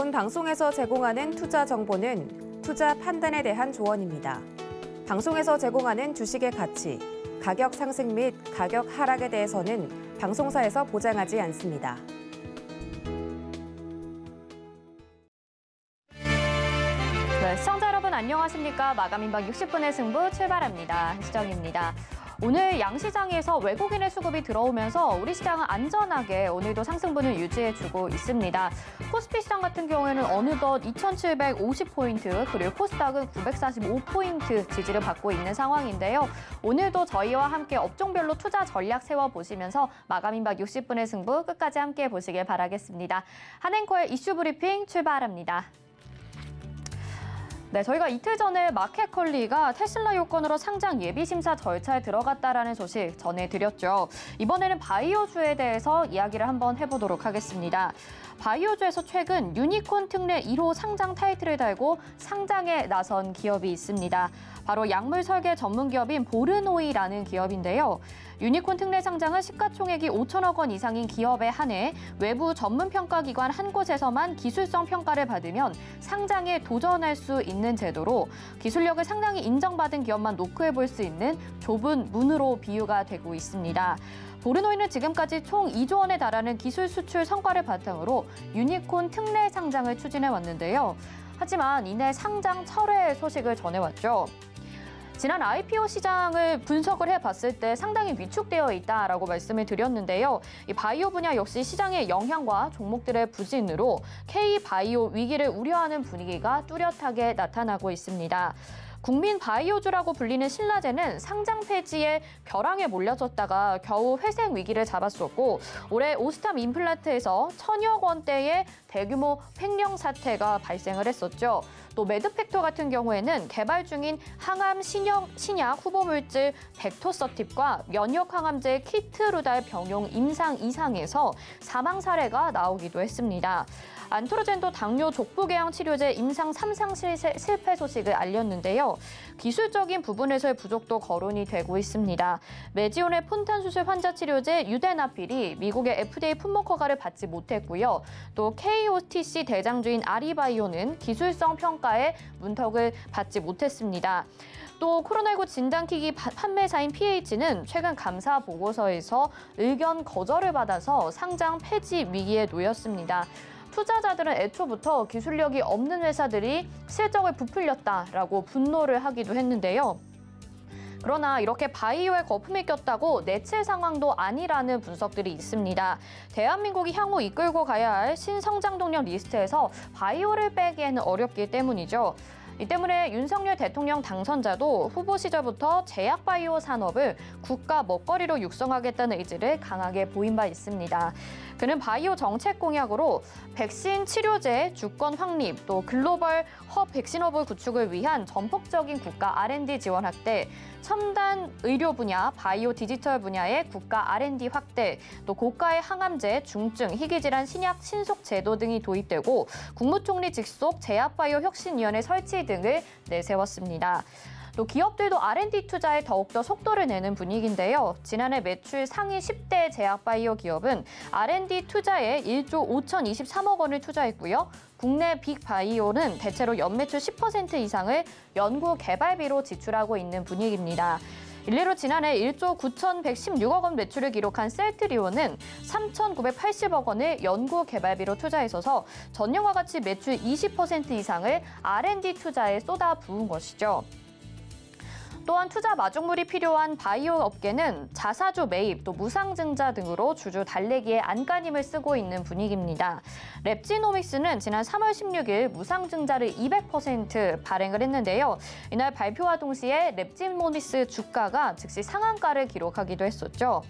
본 방송에서 제공하는 투자 정보는 투자 판단에 대한 조언입니다. 방송에서 제공하는 주식의 가치, 가격 상승 및 가격 하락에 대해서는 방송사에서 보장하지 않습니다. 네, 시청자 여러분 안녕하십니까? 마감인박 60분의 승부 출발합니다. 한시정입니다. 오늘 양시장에서 외국인의 수급이 들어오면서 우리 시장은 안전하게 오늘도 상승분을 유지해주고 있습니다. 코스피 시장 같은 경우에는 어느덧 2,750포인트 그리고 코스닥은 945포인트 지지를 받고 있는 상황인데요. 오늘도 저희와 함께 업종별로 투자 전략 세워보시면서 마감인박 60분의 승부 끝까지 함께 보시길 바라겠습니다. 한앵커의 이슈 브리핑 출발합니다. 네, 저희가 이틀 전에 마켓컬리가 테슬라 요건으로 상장 예비심사 절차에 들어갔다라는 소식 전해드렸죠. 이번에는 바이오주에 대해서 이야기를 한번 해보도록 하겠습니다. 바이오주에서 최근 유니콘 특례 1호 상장 타이틀을 달고 상장에 나선 기업이 있습니다. 바로 약물 설계 전문 기업인 보르노이라는 기업인데요. 유니콘 특례 상장은 시가총액이 5천억 원 이상인 기업에 한해 외부 전문 평가기관 한 곳에서만 기술성 평가를 받으면 상장에 도전할 수 있는 제도로 기술력을 상당히 인정받은 기업만 노크해 볼 수 있는 좁은 문으로 비유가 되고 있습니다. 보르노이는 지금까지 총 2조 원에 달하는 기술 수출 성과를 바탕으로 유니콘 특례 상장을 추진해 왔는데요. 하지만 이내 상장 철회 소식을 전해왔죠. 지난 IPO 시장을 분석을 해봤을 때 상당히 위축되어 있다라고 말씀을 드렸는데요. 이 바이오 분야 역시 시장의 영향과 종목들의 부진으로 K바이오 위기를 우려하는 분위기가 뚜렷하게 나타나고 있습니다. 국민 바이오주라고 불리는 신라제는 상장 폐지에 벼랑에 몰려졌다가 겨우 회생 위기를 잡았었고 올해 오스탐 임플란트에서 1,000억 원대의 대규모 횡령 사태가 발생을 했었죠. 또 매드팩토 같은 경우에는 개발 중인 항암 신약 후보 물질 벡토서팁과 면역 항암제 키트루달 병용 임상 이상에서 사망 사례가 나오기도 했습니다. 안토르젠도 당뇨 족부궤양 치료제 임상 3상 실패 소식을 알렸는데요. 기술적인 부분에서의 부족도 거론이 되고 있습니다. 메지온의 폰탄 수술 환자 치료제 유데나필이 미국의 FDA 품목 허가를 받지 못했고요. 또 KOTC 대장주인 아리바이오는 기술성 평가에 문턱을 받지 못했습니다. 또 코로나19 진단키기 판매사인 PH는 최근 감사 보고서에서 의견 거절을 받아서 상장 폐지 위기에 놓였습니다. 투자자들은 애초부터 기술력이 없는 회사들이 실적을 부풀렸다라고 분노를 하기도 했는데요. 그러나 이렇게 바이오에 거품이 꼈다고 내칠 상황도 아니라는 분석들이 있습니다. 대한민국이 향후 이끌고 가야 할 신성장 동력 리스트에서 바이오를 빼기에는 어렵기 때문이죠. 이 때문에 윤석열 대통령 당선자도 후보 시절부터 제약바이오 산업을 국가 먹거리로 육성하겠다는 의지를 강하게 보인 바 있습니다. 그는 바이오 정책 공약으로 백신 치료제 주권 확립, 또 글로벌 허브 백신허브 구축을 위한 전폭적인 국가 R&D 지원 확대, 첨단 의료 분야, 바이오 디지털 분야의 국가 R&D 확대, 또 고가의 항암제, 중증, 희귀질환 신약 신속 제도 등이 도입되고 국무총리 직속 제약바이오 혁신위원회 설치 등을 내세웠습니다. 또 기업들도 R&D 투자에 더욱더 속도를 내는 분위기인데요. 지난해 매출 상위 10대 제약바이오 기업은 R&D 투자에 1조 5,023억 원을 투자했고요. 국내 빅바이오는 대체로 연매출 10% 이상을 연구 개발비로 지출하고 있는 분위기입니다. 일례로 지난해 1조 9,116억 원 매출을 기록한 셀트리온은 3,980억 원을 연구 개발비로 투자했어서 전년과 같이 매출 20% 이상을 R&D 투자에 쏟아부은 것이죠. 또한 투자 마중물이 필요한 바이오 업계는 자사주 매입, 또 무상증자 등으로 주주 달래기에 안간힘을 쓰고 있는 분위기입니다. 랩지노믹스는 지난 3월 16일 무상증자를 200% 발행을 했는데요. 이날 발표와 동시에 랩지노믹스 주가가 즉시 상한가를 기록하기도 했었죠.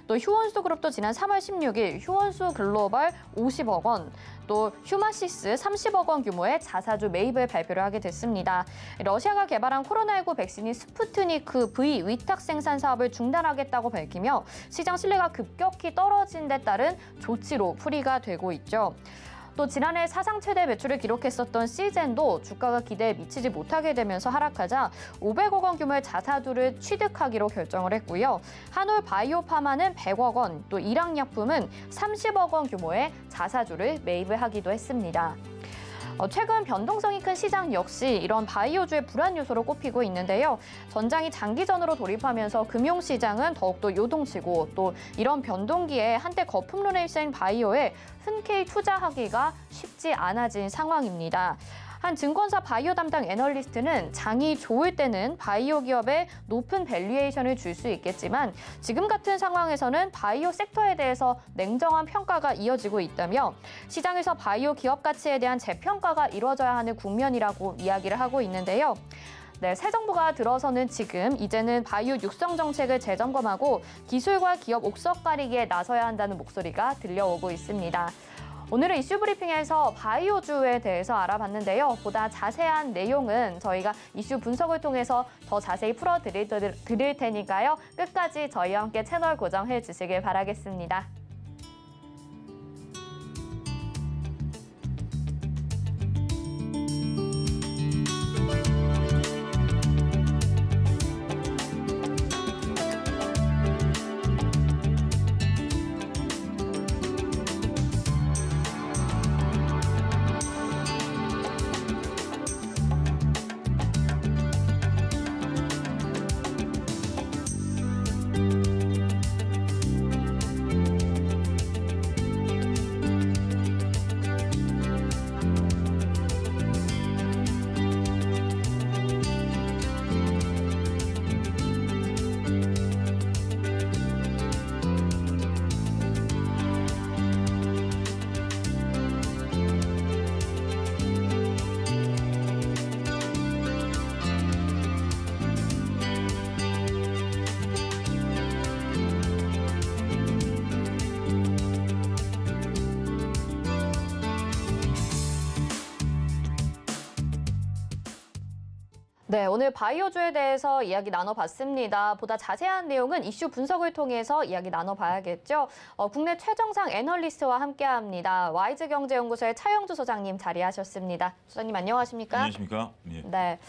또 휴원수 그룹도 지난 3월 16일 휴원수 글로벌 50억 원, 또 휴마시스 30억 원 규모의 자사주 매입을 발표를 하게 됐습니다. 러시아가 개발한 코로나19 백신인 스푸트니크 V 위탁 생산 사업을 중단하겠다고 밝히며 시장 신뢰가 급격히 떨어진 데 따른 조치로 풀이가 되고 있죠. 또 지난해 사상 최대 매출을 기록했었던 시젠도 주가가 기대에 미치지 못하게 되면서 하락하자 500억 원 규모의 자사주를 취득하기로 결정을 했고요. 한올 바이오파마는 100억 원, 또 일양약품은 30억 원 규모의 자사주를 매입을 하기도 했습니다. 최근 변동성이 큰 시장 역시 이런 바이오주의 불안 요소로 꼽히고 있는데요. 전장이 장기전으로 돌입하면서 금융시장은 더욱더 요동치고 또 이런 변동기에 한때 거품론에 휩싸인 바이오에 흔쾌히 투자하기가 쉽지 않아진 상황입니다. 한 증권사 바이오 담당 애널리스트는 장이 좋을 때는 바이오 기업에 높은 밸류에이션을 줄 수 있겠지만 지금 같은 상황에서는 바이오 섹터에 대해서 냉정한 평가가 이어지고 있다며 시장에서 바이오 기업 가치에 대한 재평가가 이루어져야 하는 국면이라고 이야기를 하고 있는데요. 네, 새 정부가 들어서는 지금 이제는 바이오 육성 정책을 재점검하고 기술과 기업 옥석 가리기에 나서야 한다는 목소리가 들려오고 있습니다. 오늘은 이슈 브리핑에서 바이오주에 대해서 알아봤는데요. 보다 자세한 내용은 저희가 이슈 분석을 통해서 더 자세히 풀어드릴 테니까요. 끝까지 저희와 함께 채널 고정해 주시길 바라겠습니다. 네, 오늘 바이오주에 대해서 이야기 나눠봤습니다. 보다 자세한 내용은 이슈 분석을 통해서 이야기 나눠봐야겠죠. 국내 최정상 애널리스트와 함께합니다. 와이즈경제연구소의 차영주 소장님 자리하셨습니다. 소장님 안녕하십니까? 안녕하십니까? 예. 네.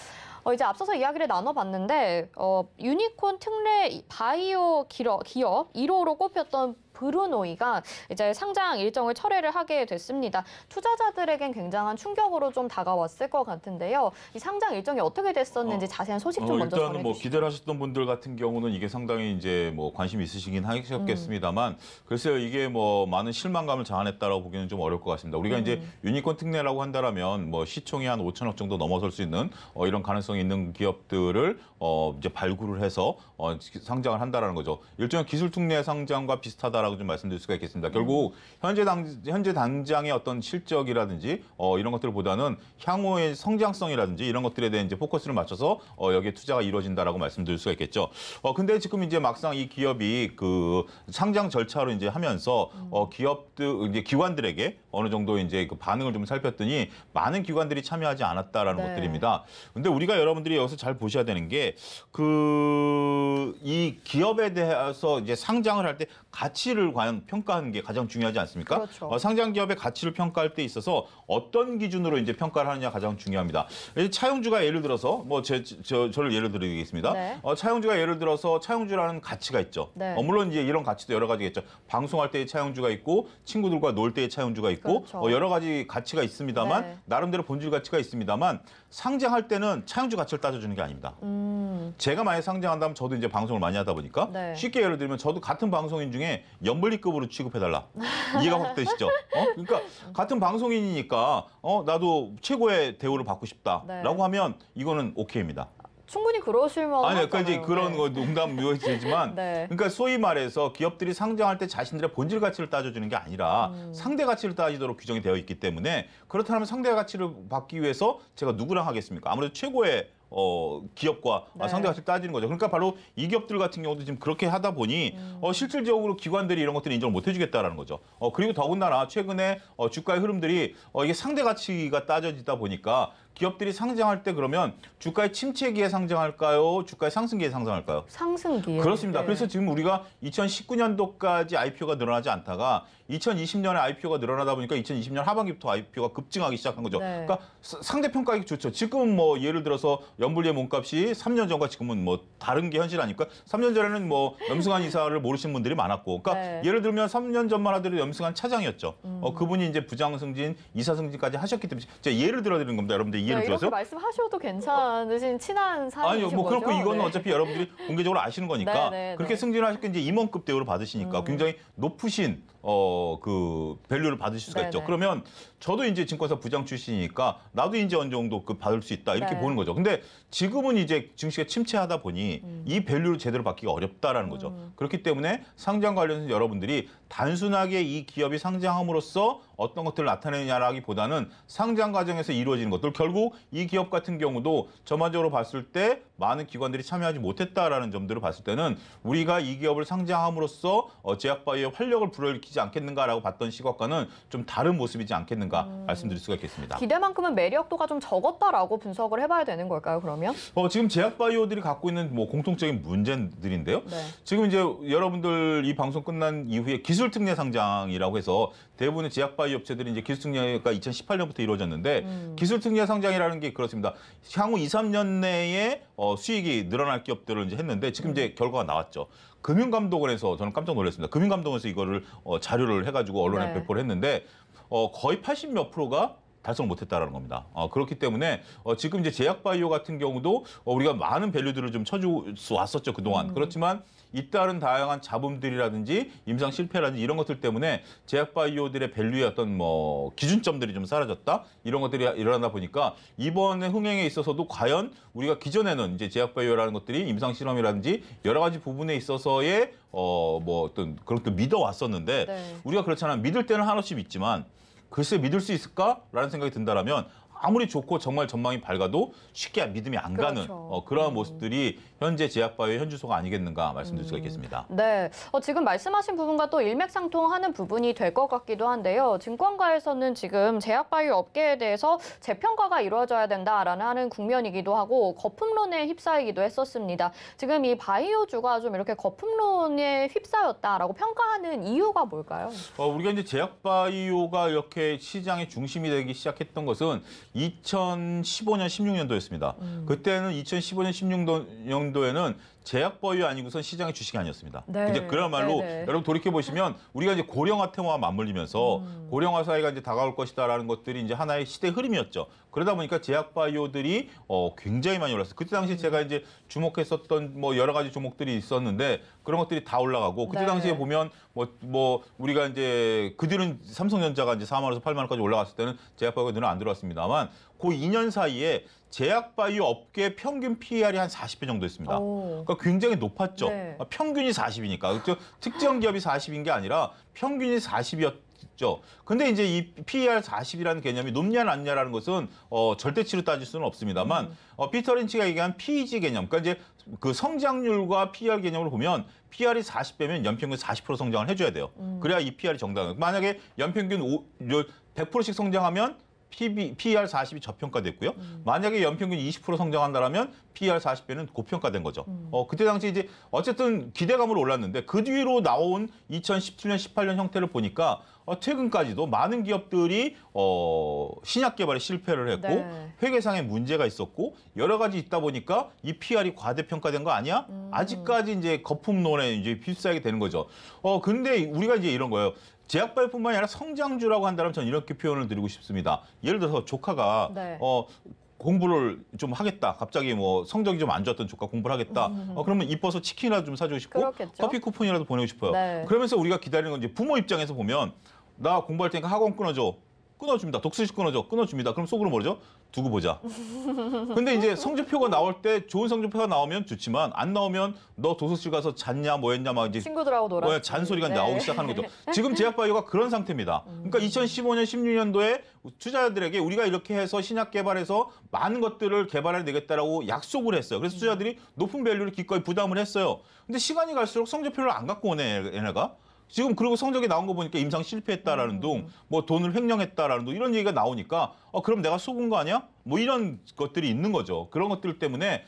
이제 앞서서 이야기를 나눠봤는데 유니콘 특례 바이오 기업 1호로 꼽혔던 브루노이가 이제 상장 일정을 철회를 하게 됐습니다. 투자자들에겐 굉장한 충격으로 좀 다가왔을 것 같은데요. 이 상장 일정이 어떻게 됐었는지 자세한 소식 좀 먼저 일단은 전해주시죠. 기대를 하셨던 분들 같은 경우는 이게 상당히 이제 관심이 있으시긴 하셨겠습니다만 글쎄요, 이게 많은 실망감을 자아냈다라고 보기는 좀 어려울 것 같습니다. 우리가 이제 유니콘 특례라고 한다라면 시총이 한 5천억 정도 넘어설 수 있는 이런 가능성이 있는 기업들을 이제 발굴을 해서 상장을 한다라는 거죠. 일종의 기술 특례 상장과 비슷하다라고 좀 말씀드릴 수가 있겠습니다. 결국 현재 당장의 어떤 실적이라든지 이런 것들보다는 향후의 성장성이라든지 이런 것들에 대한 이제 포커스를 맞춰서 여기에 투자가 이루어진다라고 말씀드릴 수가 있겠죠. 근데 지금 이제 막상 이 기업이 그 상장 절차로 이제 하면서 기업들 이제 기관들에게 어느 정도 이제 그 반응을 좀 살폈더니 많은 기관들이 참여하지 않았다라는 것들입니다. 근데 우리가 여러분들이 여기서 잘 보셔야 되는 게 이 기업에 대해서 이제 상장을 할 때 가치를 과연 평가하는 게 가장 중요하지 않습니까? 그렇죠. 상장 기업의 가치를 평가할 때 있어서 어떤 기준으로 이제 평가를 하느냐 가장 중요합니다. 차용주가 예를 들어서 저를 예를 들어드리겠습니다. 네. 차용주가 예를 들어서 차용주라는 가치가 있죠. 네. 물론 이제 이런 가치도 여러 가지겠죠. 방송할 때의 차용주가 있고 친구들과 놀 때의 차용주가 있고 그렇죠. 여러 가지 가치가 있습니다만 네. 나름대로 본질 가치가 있습니다만 상장할 때는 차용주 가치를 따져주는 게 아닙니다. 제가 만약에 상장한다면 저도 이제 방송을 많이 하다 보니까 네. 쉽게 예를 들면 저도 같은 방송인 중에 연불리급으로 취급해달라. 이해가 확 되시죠? 그러니까 같은 방송인이니까 나도 최고의 대우를 받고 싶다라고 네. 하면 이거는 오케이입니다. 충분히 그러실 만하잖아요. 아니, 그러니까 이제 그런 거 농담 묘해지지만, 네. 그러니까 소위 말해서 기업들이 상장할 때 자신들의 본질 가치를 따져주는 게 아니라 상대 가치를 따지도록 규정이 되어 있기 때문에 그렇다면 상대 가치를 받기 위해서 제가 누구랑 하겠습니까? 아무래도 최고의 기업과 네. 상대 가치를 따지는 거죠. 그러니까 바로 이 기업들 같은 경우도 지금 그렇게 하다 보니 실질적으로 기관들이 이런 것들을 인정을 못 해주겠다라는 거죠. 그리고 더군다나 최근에 주가의 흐름들이 이게 상대 가치가 따져지다 보니까 기업들이 상장할 때 그러면 주가의 침체기에 상장할까요? 주가의 상승기에 상장할까요? 상승기에. 그렇습니다. 네. 그래서 지금 우리가 2019년도까지 IPO가 늘어나지 않다가 2020년에 IPO가 늘어나다 보니까 2020년 하반기부터 IPO가 급증하기 시작한 거죠. 네. 그러니까 상대 평가하기 좋죠. 지금은 예를 들어서 연불리의 몸값이 3년 전과 지금은 다른 게 현실 아닙니까? 3년 전에는 염승한 이사를 모르시는 분들이 많았고, 그러니까 네. 예를 들면 3년 전만 하더라도 염승한 차장이었죠. 그분이 이제 부장 승진, 이사 승진까지 하셨기 때문에 제가 예를 들어드리는 겁니다. 여러분들 이해를 네, 이렇게 들어서. 말씀하셔도 괜찮으신 친한 사이신 아니요, 뭐 거죠? 그렇고 이거는 네. 어차피 여러분들이 공개적으로 아시는 거니까 그렇게 승진하셨고 이제 임원급 대우를 받으시니까 굉장히 높으신 그 밸류를 받으실 수가 있죠. 그러면 저도 이제 증권사 부장 출신이니까 나도 이제 어느 정도 그 받을 수 있다 이렇게 보는 거죠. 근데 지금은 이제 증시가 침체하다 보니 이 밸류를 제대로 받기가 어렵다라는 거죠. 그렇기 때문에 상장 관련해서 여러분들이 단순하게 이 기업이 상장함으로써 어떤 것들을 나타내느냐라기보다는 상장 과정에서 이루어지는 것들, 결국 이 기업 같은 경우도 전반적으로 봤을 때 많은 기관들이 참여하지 못했다라는 점들을 봤을 때는 우리가 이 기업을 상장함으로써 제약바이오의 활력을 불러일으키지 않겠는가라고 봤던 시각과는 좀 다른 모습이지 않겠는가 말씀드릴 수가 있겠습니다. 기대만큼은 매력도가 좀 적었다라고 분석을 해봐야 되는 걸까요, 그러면? 지금 제약바이오들이 갖고 있는 뭐 공통적인 문제들인데요. 지금 이제 여러분들 이 방송 끝난 이후에 기술특례 상장이라고 해서 대부분의 제약바이오 업체들이 이제 기술특례가 2018년부터 이루어졌는데 기술특례 상장이라는 게 그렇습니다. 향후 2, 3년 내에 수익이 늘어날 기업들을 이제 했는데 지금 이제 결과가 나왔죠. 금융감독원에서 저는 깜짝 놀랐습니다. 금융감독원에서 이거를 자료를 해가지고 언론에 배포를 했는데 거의 80몇 %가 달성을 못했다라는 겁니다. 그렇기 때문에 지금 이제 제약바이오 같은 경우도 우리가 많은 밸류들을 좀 쳐주 왔었죠 그동안. 그렇지만 잇따른 다양한 잡음들이라든지 임상 실패라든지 이런 것들 때문에 제약바이오들의 밸류의 어떤 뭐 기준점들이 좀 사라졌다 이런 것들이 일어나다 보니까 이번에 흥행에 있어서도 과연 우리가 기존에는 이제 제약바이오라는 것들이 임상 실험이라든지 여러 가지 부분에 있어서의 뭐 어떤 그런 것들 믿어왔었는데 우리가 그렇잖아요. 믿을 때는 한없이 믿지만 글쎄 믿을 수 있을까라는 생각이 든다라면 아무리 좋고 정말 전망이 밝아도 쉽게 믿음이 안 가는 그러한 모습들이 현재 제약바이오의 현주소가 아니겠는가 말씀드릴 수가 있겠습니다. 네, 지금 말씀하신 부분과 또 일맥상통하는 부분이 될 것 같기도 한데요. 증권가에서는 지금 제약바이오 업계에 대해서 재평가가 이루어져야 된다라는 하는 국면이기도 하고 거품론에 휩싸이기도 했었습니다. 지금 이 바이오주가 좀 이렇게 거품론에 휩싸였다라고 평가하는 이유가 뭘까요? 우리가 이제 제약바이오가 이렇게 시장의 중심이 되기 시작했던 것은 2015년, 16년도였습니다. 그때는 2015년, 16년도에는 제약바이오 아니고선 시장의 주식이 아니었습니다. 이제 그야말로 여러분 돌이켜 보시면 우리가 이제 고령화 테마와 맞물리면서 고령화 사회가 이제 다가올 것이다라는 것들이 이제 하나의 시대 흐름이었죠. 그러다 보니까 제약바이오들이 굉장히 많이 올랐어요. 그때 당시 제가 이제 주목했었던 뭐 여러 가지 종목들이 있었는데 그런 것들이 다 올라가고 그때 당시에 보면 뭐 우리가 이제 그 뒤는 삼성전자가 이제 4만 원에서 8만 원까지 올라갔을 때는 제약바이오가 눈에 안 들어왔습니다만 그 2년 사이에 제약바이오 업계 평균 PER이 한 40배 정도 있습니다. 그러니까 굉장히 높았죠. 평균이 40이니까. 특정 기업이 40인 게 아니라 평균이 40이었죠. 근데 이제 이 PER 40이라는 개념이 높냐 낮냐라는 것은 절대치로 따질 수는 없습니다만 피터 린치가 얘기한 PEG 개념, 그러니까 이제 그 성장률과 PER 개념을 보면 PER이 40배면 연평균 40% 성장을 해줘야 돼요. 그래야 이 PER이 정당해요. 만약에 연평균 100%씩 성장하면 PER 40이 저평가됐고요. 만약에 연평균 20% 성장한다면 PER 40배는 고평가된 거죠. 그때 당시 이제 어쨌든 기대감으로 올랐는데 그 뒤로 나온 2017년, 18년 형태를 보니까 최근까지도 많은 기업들이 신약 개발에 실패를 했고 회계상에 문제가 있었고 여러 가지 있다 보니까 이 PER이 과대평가된 거 아니야? 아직까지 이제 거품론에 이제 휩싸이게 되는 거죠. 근데 우리가 이제 이런 거예요. 제약바이오뿐만 아니라 성장주라고 한다면 저는 이렇게 표현을 드리고 싶습니다. 예를 들어서 조카가 공부를 좀 하겠다. 갑자기 뭐 성적이 좀 안 좋았던 조카 공부를 하겠다. 그러면 이뻐서 치킨이라도 좀 사주고 싶고 커피 쿠폰이라도 보내고 싶어요. 그러면서 우리가 기다리는 건 이제 부모 입장에서 보면 나 공부할 테니까 학원 끊어줘. 끊어줍니다. 독서실 끊어줍니다. 그럼 속으로 뭐죠? 두고 보자. 근데 이제 성적표가 나올 때 좋은 성적표가 나오면 좋지만 안 나오면 너 도서실 가서 잤냐 뭐 했냐 막 이제 친구들하고 놀았지. 잔소리가 나오기 시작하는 거죠. 지금 제약바이오가 그런 상태입니다. 그러니까 2015년, 16년도에 투자자들에게 우리가 이렇게 해서 신약 개발해서 많은 것들을 개발해내겠다라고 약속을 했어요. 그래서 투자자들이 높은 밸류를 기꺼이 부담을 했어요. 근데 시간이 갈수록 성적표를 안 갖고 오네, 얘네가. 지금 그리고 성적이 나온 거 보니까 임상 실패했다라는 둥, 뭐 돈을 횡령했다라는 둥 이런 얘기가 나오니까 그럼 내가 속은 거 아니야? 뭐 이런 것들이 있는 거죠. 그런 것들 때문에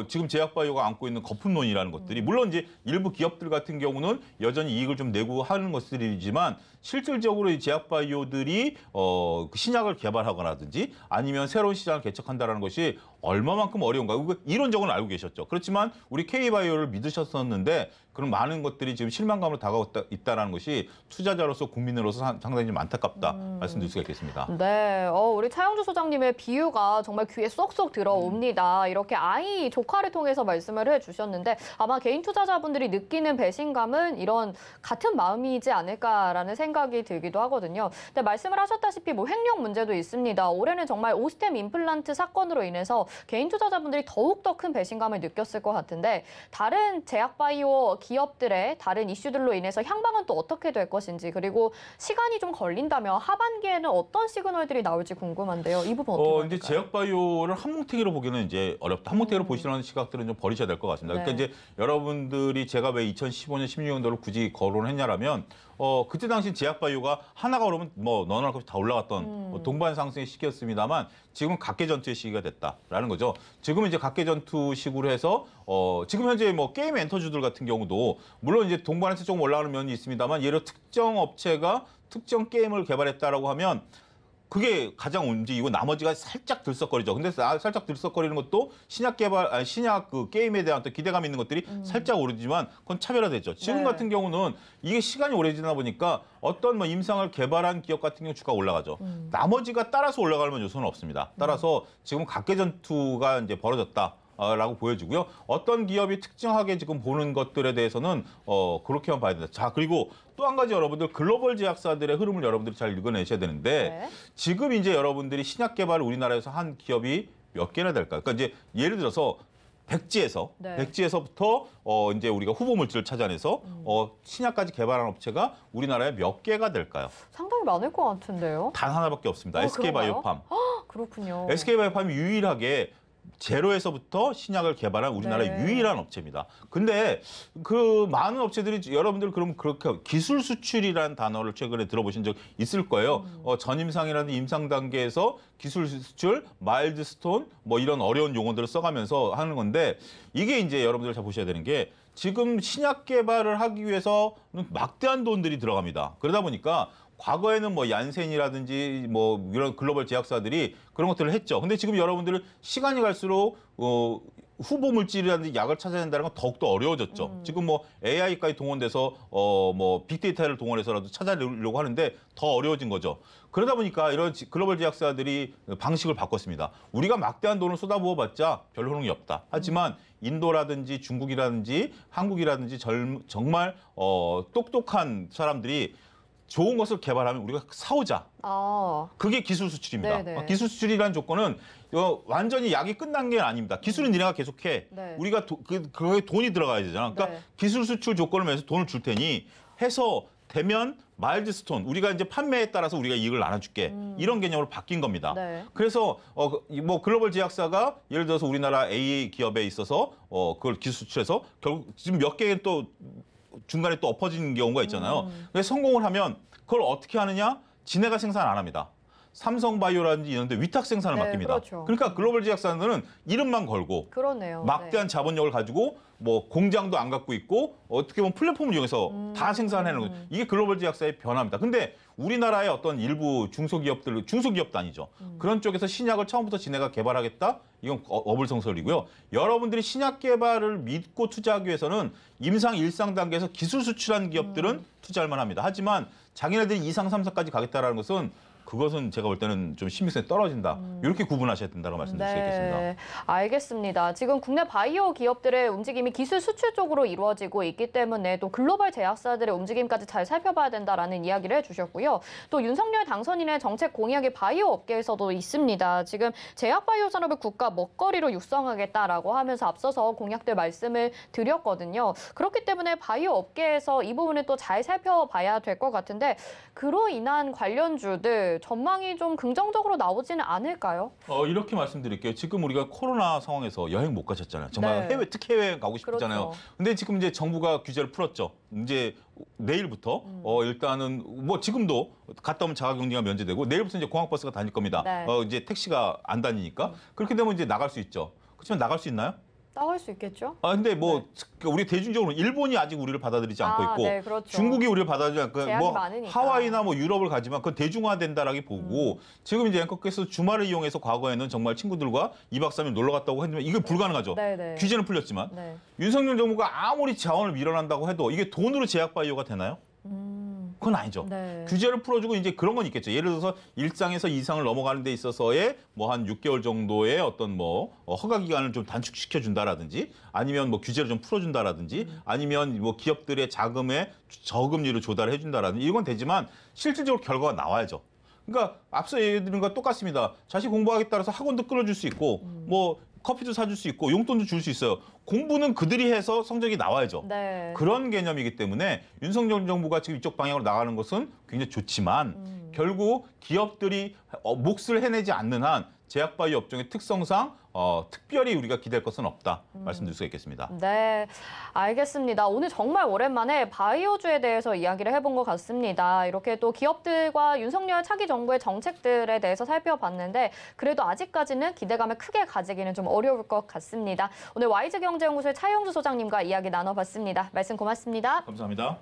지금 제약바이오가 안고 있는 거품론이라는 것들이 물론 이제 일부 기업들 같은 경우는 여전히 이익을 좀 내고 하는 것들이지만 실질적으로 이 제약바이오들이 그 신약을 개발하거나든지 아니면 새로운 시장을 개척한다는 것이 얼마만큼 어려운가. 이론적으로는 알고 계셨죠. 그렇지만 우리 K바이오를 믿으셨었는데 그런 많은 것들이 지금 실망감으로 다가오고 있다는 것이 투자자로서 국민으로서 상당히 좀 안타깝다 말씀드릴 수가 있겠습니다. 네, 우리 차영주 소장님의 비유가 정말 귀에 쏙쏙 들어옵니다. 이렇게 아이 조카를 통해서 말씀을 해주셨는데 아마 개인 투자자분들이 느끼는 배신감은 이런 같은 마음이지 않을까라는 생각이 들기도 하거든요. 근데 말씀을 하셨다시피 뭐 횡령 문제도 있습니다. 올해는 정말 오스템 임플란트 사건으로 인해서 개인 투자자분들이 더욱더 큰 배신감을 느꼈을 것 같은데 다른 제약바이오 기업들의 다른 이슈들로 인해서 향방은 또 어떻게 될 것인지 그리고 시간이 좀 걸린다면 하반기에는 어떤 시그널들이 나올지 궁금한데요. 이 부분 어떻게 볼까요? 이제 제약바이오를 한뭉탱이로 보기는 이제 어렵다. 한뭉탱이로 보시는 시각들은 좀 버리셔야 될 것 같습니다. 네. 그러니까 이제 여러분들이 제가 왜 2015년, 16년도를 굳이 거론을 했냐라면 그때 당시 제약바이오가 하나가 오르면 뭐 너나 할 것이 다 올라갔던 동반 상승의 시기였습니다만 지금은 각계전투의 시기가 됐다라는 거죠. 지금은 이제 각계전투식으로 해서 지금 현재 뭐 게임 엔터주들 같은 경우도 물론 이제 동반에서 조금 올라가는 면이 있습니다만 예를 들어 특정 업체가 특정 게임을 개발했다라고 하면 그게 가장 움직이고 나머지가 살짝 들썩거리죠. 근데 살짝 들썩거리는 것도 신약 개발, 신약 그 게임에 대한 어떤 기대감 있는 것들이 살짝 오르지만 그건 차별화됐죠. 지금 네. 같은 경우는 이게 시간이 오래 지나 보니까 어떤 뭐 임상을 개발한 기업 같은 경우 주가가 올라가죠. 나머지가 따라서 올라가는 요소는 없습니다. 따라서 지금 각계전투가 이제 벌어졌다. 라고 보여지고요. 어떤 기업이 특정하게 지금 보는 것들에 대해서는 그렇게만 봐야 된다. 자, 그리고 또 한 가지 여러분들 글로벌 제약사들의 흐름을 여러분들이 잘 읽어내셔야 되는데 네. 지금 이제 여러분들이 신약 개발을 우리나라에서 한 기업이 몇 개나 될까요? 그러니까 이제 예를 들어서 백지에서 네. 백지에서부터 이제 우리가 후보 물질을 찾아내서 신약까지 개발한 업체가 우리나라에 몇 개가 될까요? 상당히 많을 것 같은데요. 단 하나밖에 없습니다. 그런가요? SK바이오팜. 그렇군요. SK바이오팜이 유일하게 제로에서부터 신약을 개발한 우리나라의 네. 유일한 업체입니다. 근데 그 많은 업체들이 여러분들 그럼 그렇게 기술 수출이라는 단어를 최근에 들어보신 적 있을 거예요. 전임상이라든지 임상 단계에서 기술 수출, 마일드스톤 뭐 이런 어려운 용어들을 써가면서 하는 건데 이게 이제 여러분들 잘 보셔야 되는 게 지금 신약 개발을 하기 위해서는 막대한 돈들이 들어갑니다. 그러다 보니까 과거에는 뭐 얀센이라든지 뭐 이런 글로벌 제약사들이 그런 것들을 했죠. 근데 지금 여러분들은 시간이 갈수록 후보 물질이라든지 약을 찾아야 된다는 건 더욱더 어려워졌죠. 지금 뭐 AI까지 동원돼서 뭐 빅데이터를 동원해서라도 찾아내려고 하는데 더 어려워진 거죠. 그러다 보니까 이런 글로벌 제약사들이 방식을 바꿨습니다. 우리가 막대한 돈을 쏟아부어봤자 별 효능이 없다. 하지만 인도라든지 중국이라든지 한국이라든지 정말 똑똑한 사람들이 좋은 것을 개발하면 우리가 사오자. 그게 기술 수출입니다. 기술 수출이라는 조건은 완전히 약이 끝난 게 아닙니다. 기술은 니네가 계속해. 네. 우리가 그거에 돈이 들어가야 되잖아. 그러니까 네. 기술 수출 조건을 위해서 돈을 줄 테니 해서 되면 마일드스톤 우리가 이제 판매에 따라서 우리가 이익을 나눠줄게 이런 개념으로 바뀐 겁니다. 네. 그래서 뭐 글로벌 제약사가 예를 들어서 우리나라 A 기업에 있어서 그걸 기술 수출해서 결국 지금 몇 개의 또 중간에 또 엎어진 경우가 있잖아요. 그래서 성공을 하면 그걸 어떻게 하느냐? 지네가 생산 안 합니다. 삼성바이오라든지 이런 데 위탁 생산을 네, 맡깁니다. 그렇죠. 그러니까 글로벌 제약사들은 이름만 걸고 그러네요. 막대한 자본력을 가지고 뭐 공장도 안 갖고 있고 어떻게 보면 플랫폼을 이용해서 다 생산하는 거예요. 이게 글로벌 제약사의 변화입니다. 근데 우리나라의 어떤 일부 중소기업도 아니죠. 그런 쪽에서 신약을 처음부터 지네가 개발하겠다? 이건 어불성설이고요. 여러분들이 신약 개발을 믿고 투자하기 위해서는 임상 1상 단계에서 기술 수출한 기업들은 투자할 만합니다. 하지만 자기네들이 2상, 3상까지 가겠다라는 것은 그것은 제가 볼 때는 좀 신빙성이 떨어진다. 이렇게 구분하셔야 된다고 말씀드릴 수 있겠습니다. 네, 알겠습니다. 지금 국내 바이오 기업들의 움직임이 기술 수출 쪽으로 이루어지고 있기 때문에 또 글로벌 제약사들의 움직임까지 잘 살펴봐야 된다라는 이야기를 해주셨고요. 또 윤석열 당선인의 정책 공약이 바이오 업계에서도 있습니다. 지금 제약 바이오 산업을 국가 먹거리로 육성하겠다라고 하면서 앞서서 공약들 말씀을 드렸거든요. 그렇기 때문에 바이오 업계에서 이 부분을 또 잘 살펴봐야 될 것 같은데 그로 인한 관련주들 네, 전망이 좀 긍정적으로 나오지는 않을까요? 이렇게 말씀드릴게요. 지금 우리가 코로나 상황에서 여행 못 가셨잖아요. 정말 네. 특히 해외 가고 싶잖아요. 그렇죠. 근데 지금 이제 정부가 규제를 풀었죠. 이제 내일부터 일단은 뭐 지금도 갔다 오면 자가격리가 면제되고 내일부터 이제 공항버스가 다닐 겁니다. 네. 이제 택시가 안 다니니까 그렇게 되면 이제 나갈 수 있죠. 그렇지만 나갈 수 있나요? 나갈 수 있겠죠? 근데 뭐 우리 대중적으로 일본이 아직 우리를 받아들이지 않고 있고 네, 그렇죠. 중국이 우리를 받아들이지 않고 제약이 많으니까. 하와이나 뭐 유럽을 가지만 그건 대중화된다라기 보고 지금 이제 앵커께서 주말을 이용해서 과거에는 정말 친구들과 2박 3일 놀러 갔다고 했는데 이게 불가능하죠. 네. 규제는 풀렸지만 네. 윤석열 정부가 아무리 자원을 밀어낸다고 해도 이게 돈으로 제약 바이오가 되나요? 그건 아니죠. 네. 규제를 풀어주고 이제 그런 건 있겠죠. 예를 들어서 일상에서 이상을 넘어가는 데 있어서의 뭐 한 6개월 정도의 어떤 뭐 허가 기간을 좀 단축시켜 준다라든지 아니면 뭐 규제를 좀 풀어준다라든지 아니면 뭐 기업들의 자금에 저금리를 조달해 준다라든지 이건 되지만 실질적으로 결과가 나와야죠. 그러니까 앞서 얘기드린 것과 똑같습니다. 자식 공부하겠다 해서 학원도 끊어줄 수 있고 뭐 커피도 사줄 수 있고 용돈도 줄 수 있어요. 공부는 그들이 해서 성적이 나와야죠. 네. 그런 개념이기 때문에 윤석열 정부가 지금 이쪽 방향으로 나가는 것은 굉장히 좋지만 결국 기업들이 몫을 해내지 않는 한 제약바이오 업종의 특성상 특별히 우리가 기댈 것은 없다 말씀드릴 수가 있겠습니다. 네, 알겠습니다. 오늘 정말 오랜만에 바이오주에 대해서 이야기를 해본 것 같습니다. 이렇게 또 기업들과 윤석열 차기 정부의 정책들에 대해서 살펴봤는데 그래도 아직까지는 기대감을 크게 가지기는 좀 어려울 것 같습니다. 오늘 와이즈경제연구소의 차영주 소장님과 이야기 나눠봤습니다. 말씀 고맙습니다. 감사합니다.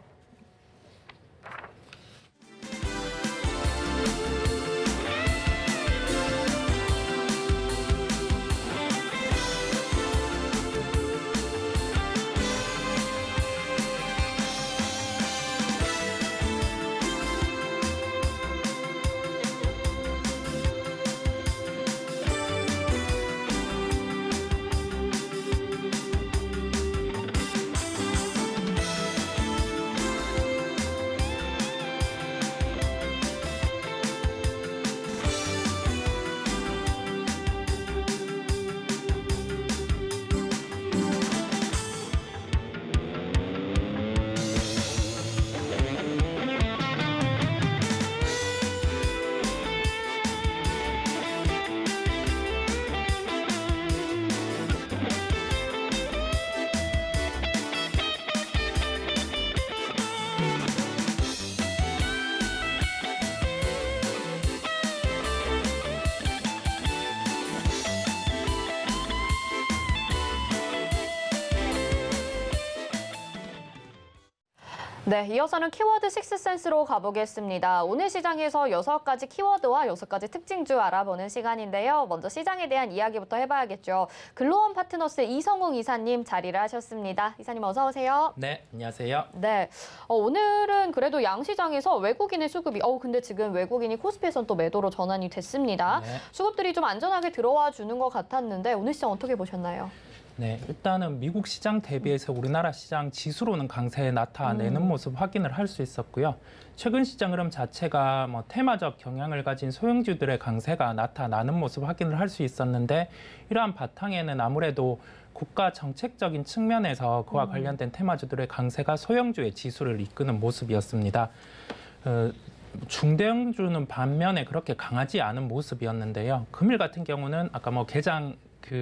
네, 이어서는 키워드 식스센스로 가보겠습니다. 오늘 시장에서 6가지 키워드와 6가지 특징주 알아보는 시간인데요. 먼저 시장에 대한 이야기부터 해봐야겠죠. 글로원 파트너스 이성웅 이사님 자리를 하셨습니다. 이사님 어서 오세요. 네, 안녕하세요. 네, 오늘은 그래도 양시장에서 외국인의 수급이, 근데 지금 외국인이 코스피에선 또 매도로 전환이 됐습니다. 네. 수급들이 좀 안전하게 들어와 주는 것 같았는데 오늘 시장 어떻게 보셨나요? 네, 일단은 미국 시장 대비해서 우리나라 시장 지수로는 강세 나타내는 모습 확인을 할 수 있었고요. 최근 시장 흐름 자체가 뭐 테마적 경향을 가진 소형주들의 강세가 나타나는 모습 확인을 할 수 있었는데 이러한 바탕에는 아무래도 국가 정책적인 측면에서 그와 관련된 테마주들의 강세가 소형주의 지수를 이끄는 모습이었습니다. 중대형주는 반면에 그렇게 강하지 않은 모습이었는데요. 금일 같은 경우는 아까 뭐 개장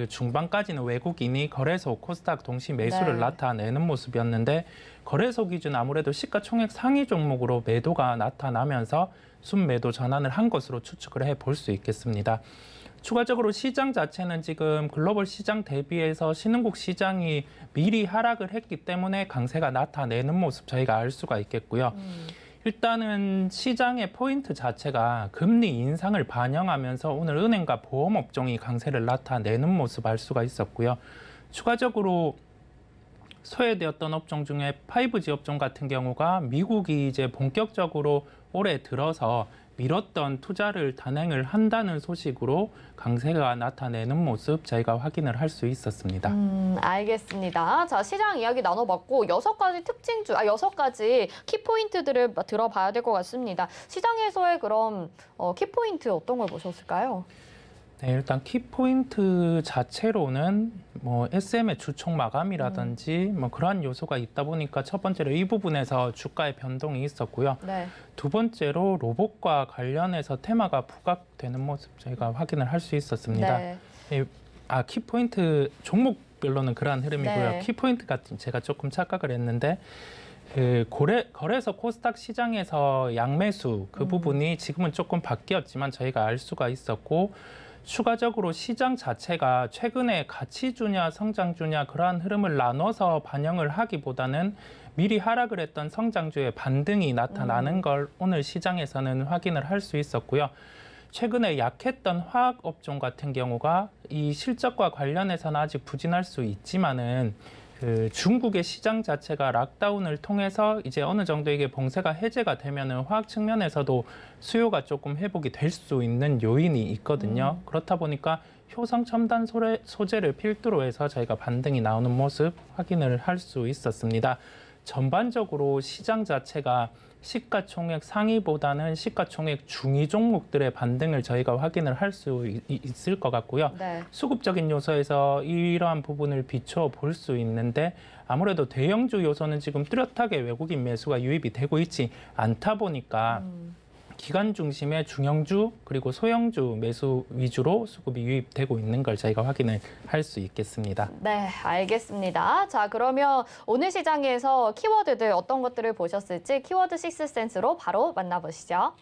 중반까지는 외국인이 거래소 코스닥 동시 매수를 나타내는 모습이었는데 거래소 기준 아무래도 시가총액 상위 종목으로 매도가 나타나면서 순매도 전환을 한 것으로 추측을 해볼 수 있겠습니다. 추가적으로 시장 자체는 지금 글로벌 시장 대비해서 신흥국 시장이 미리 하락을 했기 때문에 강세가 나타내는 모습 저희가 알 수가 있겠고요. 일단은 시장의 포인트 자체가 금리 인상을 반영하면서 오늘 은행과 보험 업종이 강세를 나타내는 모습 알 수가 있었고요. 추가적으로 소외되었던 업종 중에 5G 업종 같은 경우가 미국이 이제 본격적으로 올해 들어서 미뤘던 투자를 단행을 한다는 소식으로 강세가 나타내는 모습 저희가 확인을 할 수 있었습니다. 알겠습니다. 자, 시장 이야기 나눠봤고 6가지 특징주, 6가지 키포인트들을 들어봐야 될 것 같습니다. 시장에서의 그럼 키포인트 어떤 걸 보셨을까요? 네, 일단 키포인트 자체로는 뭐 SM의 주총 마감이라든지 뭐 그러한 요소가 있다 보니까 첫 번째로 이 부분에서 주가의 변동이 있었고요. 네. 두 번째로 로봇과 관련해서 테마가 부각되는 모습 저희가 확인을 할 수 있었습니다. 네. 키포인트 종목별로는 그러한 흐름이고요. 네. 키포인트 같은 제가 조금 착각을 했는데 거래소 코스닥 시장에서 양매수 그 부분이 지금은 조금 바뀌었지만 저희가 알 수가 있었고 추가적으로 시장 자체가 최근에 가치주냐 성장주냐 그러한 흐름을 나눠서 반영을 하기보다는 미리 하락을 했던 성장주의 반등이 나타나는 걸 오늘 시장에서는 확인을 할 수 있었고요. 최근에 약했던 화학업종 같은 경우가 이 실적과 관련해서는 아직 부진할 수 있지만은 중국의 시장 자체가 락다운을 통해서 이제 어느 정도 이게 봉쇄가 해제가 되면은 화학 측면에서도 수요가 조금 회복이 될 수 있는 요인이 있거든요. 그렇다 보니까 효성 첨단 소재를 필두로 해서 저희가 반등이 나오는 모습 확인을 할 수 있었습니다. 전반적으로 시장 자체가 시가총액 상위보다는 시가총액 중위 종목들의 반등을 저희가 확인을 할 수 있을 것 같고요. 네. 수급적인 요소에서 이러한 부분을 비춰 볼 수 있는데 아무래도 대형주 요소는 지금 뚜렷하게 외국인 매수가 유입이 되고 있지 않다 보니까 기관 중심의 중형주 그리고 소형주 매수 위주로 수급이 유입되고 있는 걸 저희가 확인을 할 수 있겠습니다. 네, 알겠습니다. 자, 그러면 오늘 시장에서 키워드들 어떤 것들을 보셨을지 키워드 식스센스로 바로 만나보시죠.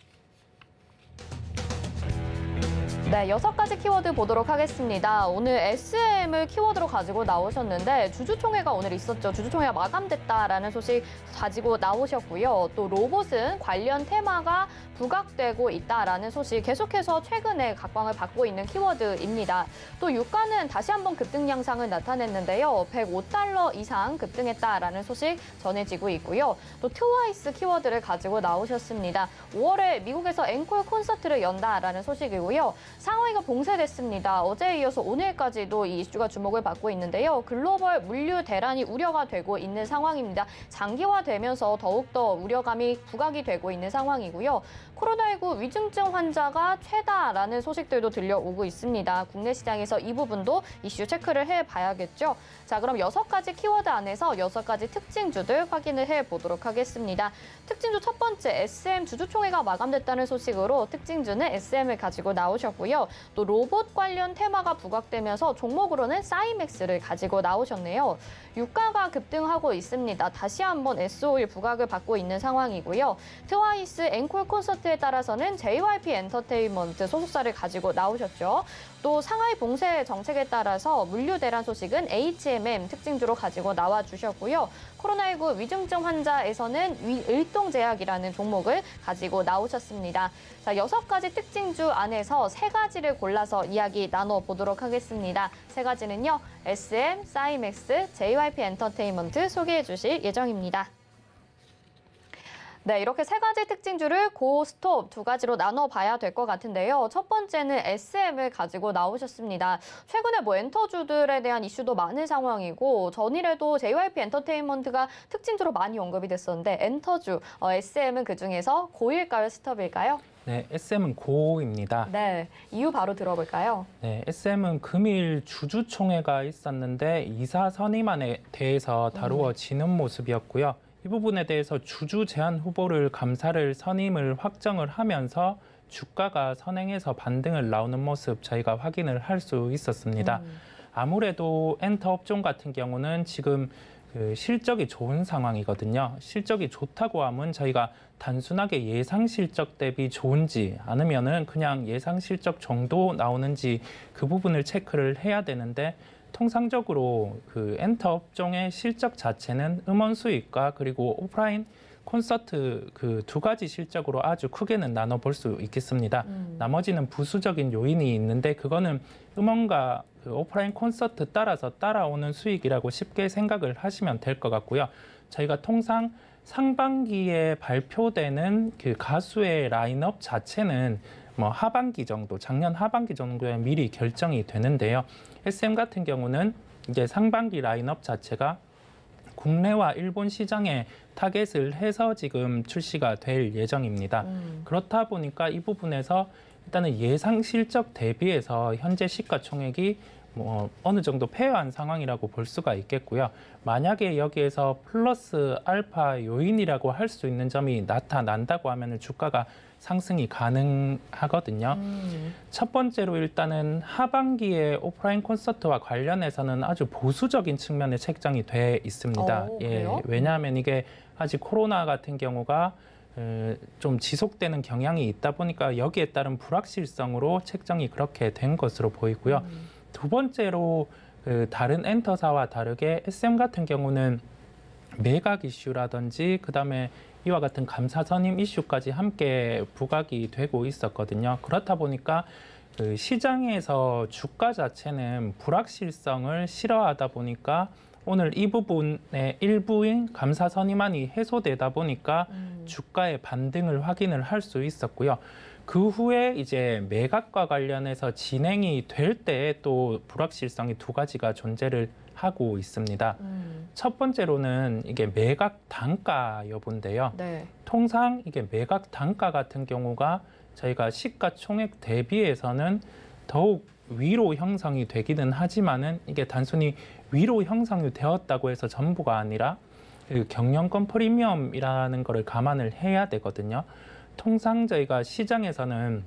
네, 6가지 키워드 보도록 하겠습니다. 오늘 SM을 키워드로 가지고 나오셨는데 주주총회가 오늘 있었죠. 주주총회가 마감됐다라는 소식 가지고 나오셨고요. 또 로봇은 관련 테마가 부각되고 있다라는 소식 계속해서 최근에 각광을 받고 있는 키워드입니다. 또 유가는 다시 한번 급등 양상을 나타냈는데요. 105달러 이상 급등했다라는 소식 전해지고 있고요. 또 트와이스 키워드를 가지고 나오셨습니다. 5월에 미국에서 앵콜 콘서트를 연다라는 소식이고요. 상하이가 봉쇄됐습니다. 어제에 이어서 오늘까지도 이 이슈가 주목을 받고 있는데요. 글로벌 물류 대란이 우려가 되고 있는 상황입니다. 장기화되면서 더욱더 우려감이 부각이 되고 있는 상황이고요. 코로나19 위중증 환자가 최다라는 소식들도 들려오고 있습니다. 국내 시장에서 이 부분도 이슈 체크를 해봐야겠죠. 자, 그럼 6가지 키워드 안에서 6가지 특징주들 확인을 해보도록 하겠습니다. 특징주 첫 번째, SM 주주총회가 마감됐다는 소식으로 특징주는 SM을 가지고 나오셨고요. 또 로봇 관련 테마가 부각되면서 종목으로는 사이맥스를 가지고 나오셨네요. 유가가 급등하고 있습니다. 다시 한번 SO일 부각을 받고 있는 상황이고요. 트와이스 앵콜 콘서트에 따라서는 JYP 엔터테인먼트 소속사를 가지고 나오셨죠. 또 상하이 봉쇄 정책에 따라서 물류 대란 소식은 HMM 특징주로 가지고 나와주셨고요. 코로나19 위중증 환자에서는 일동제약이라는 종목을 가지고 나오셨습니다. 자, 6가지 특징주 안에서 3가지를 골라서 이야기 나눠보도록 하겠습니다. 3가지는요. SM, 사이맥스, JYP 엔터테인먼트 소개해 주실 예정입니다. 네, 이렇게 3가지 특징주를 고, 스톱 2가지로 나눠봐야 될 것 같은데요. 첫 번째는 SM을 가지고 나오셨습니다. 최근에 엔터주들에 대한 이슈도 많은 상황이고 전일에도 JYP 엔터테인먼트가 특징주로 많이 언급이 됐었는데 엔터주, SM은 그중에서 고일까요, 스톱일까요? 네, SM은 고입니다. 네, 이유 바로 들어볼까요? 네, SM은 금일 주주총회가 있었는데 이사 선임안에 대해서 다루어지는 모습이었고요. 이 부분에 대해서 주주 제안 후보를 감사를 선임을 확정을 하면서 주가가 선행해서 반등을 나오는 모습 저희가 확인을 할 수 있었습니다. 아무래도 엔터 업종 같은 경우는 지금 실적이 좋은 상황이거든요. 실적이 좋다고 하면 저희가 단순하게 예상 실적 대비 좋은지 아니면은 그냥 예상 실적 정도 나오는지 그 부분을 체크를 해야 되는데 통상적으로 엔터 업종의 실적 자체는 음원 수익과 그리고 오프라인 콘서트 그 2가지 실적으로 아주 크게는 나눠볼 수 있겠습니다. 나머지는 부수적인 요인이 있는데 그거는 음원과 오프라인 콘서트 따라서 따라오는 수익이라고 쉽게 생각을 하시면 될 것 같고요. 저희가 통상 상반기에 발표되는 가수의 라인업 자체는 하반기 정도, 작년 하반기 정도에 미리 결정이 되는데요. SM 같은 경우는 이제 상반기 라인업 자체가 국내와 일본 시장에 타겟을 해서 지금 출시가 될 예정입니다. 그렇다 보니까 이 부분에서 일단은 예상 실적 대비해서 현재 시가총액이 뭐 어느 정도 폐허한 상황이라고 볼 수가 있겠고요. 만약에 여기에서 플러스 알파 요인이라고 할 수 있는 점이 나타난다고 하면 주가가 상승이 가능하거든요. 첫 번째로 일단은 하반기에 오프라인 콘서트와 관련해서는 아주 보수적인 측면의 책정이 돼 있습니다. 그래요? 왜냐하면 이게 아직 코로나 같은 경우가 좀 지속되는 경향이 있다 보니까 여기에 따른 불확실성으로 책정이 그렇게 된 것으로 보이고요. 두 번째로 다른 엔터사와 다르게 SM 같은 경우는 매각 이슈라든지 그다음에 이와 같은 감사 선임 이슈까지 함께 부각이 되고 있었거든요. 그렇다 보니까 시장에서 주가 자체는 불확실성을 싫어하다 보니까 오늘 이 부분의 일부인 감사 선임안이 해소되다 보니까 주가의 반등을 확인을 할 수 있었고요. 그 후에 이제 매각과 관련해서 진행이 될 때 또 불확실성이 두 가지가 존재를 하고 있습니다. 첫 번째로는 이게 매각 단가 여부인데요. 네. 통상 이게 매각 단가 같은 경우가 저희가 시가총액 대비해서는 더욱 위로 형성이 되기는 하지만은 이게 단순히 위로 형성이 되었다고 해서 전부가 아니라 경영권 프리미엄이라는 거를 감안을 해야 되거든요. 통상 저희가 시장에서는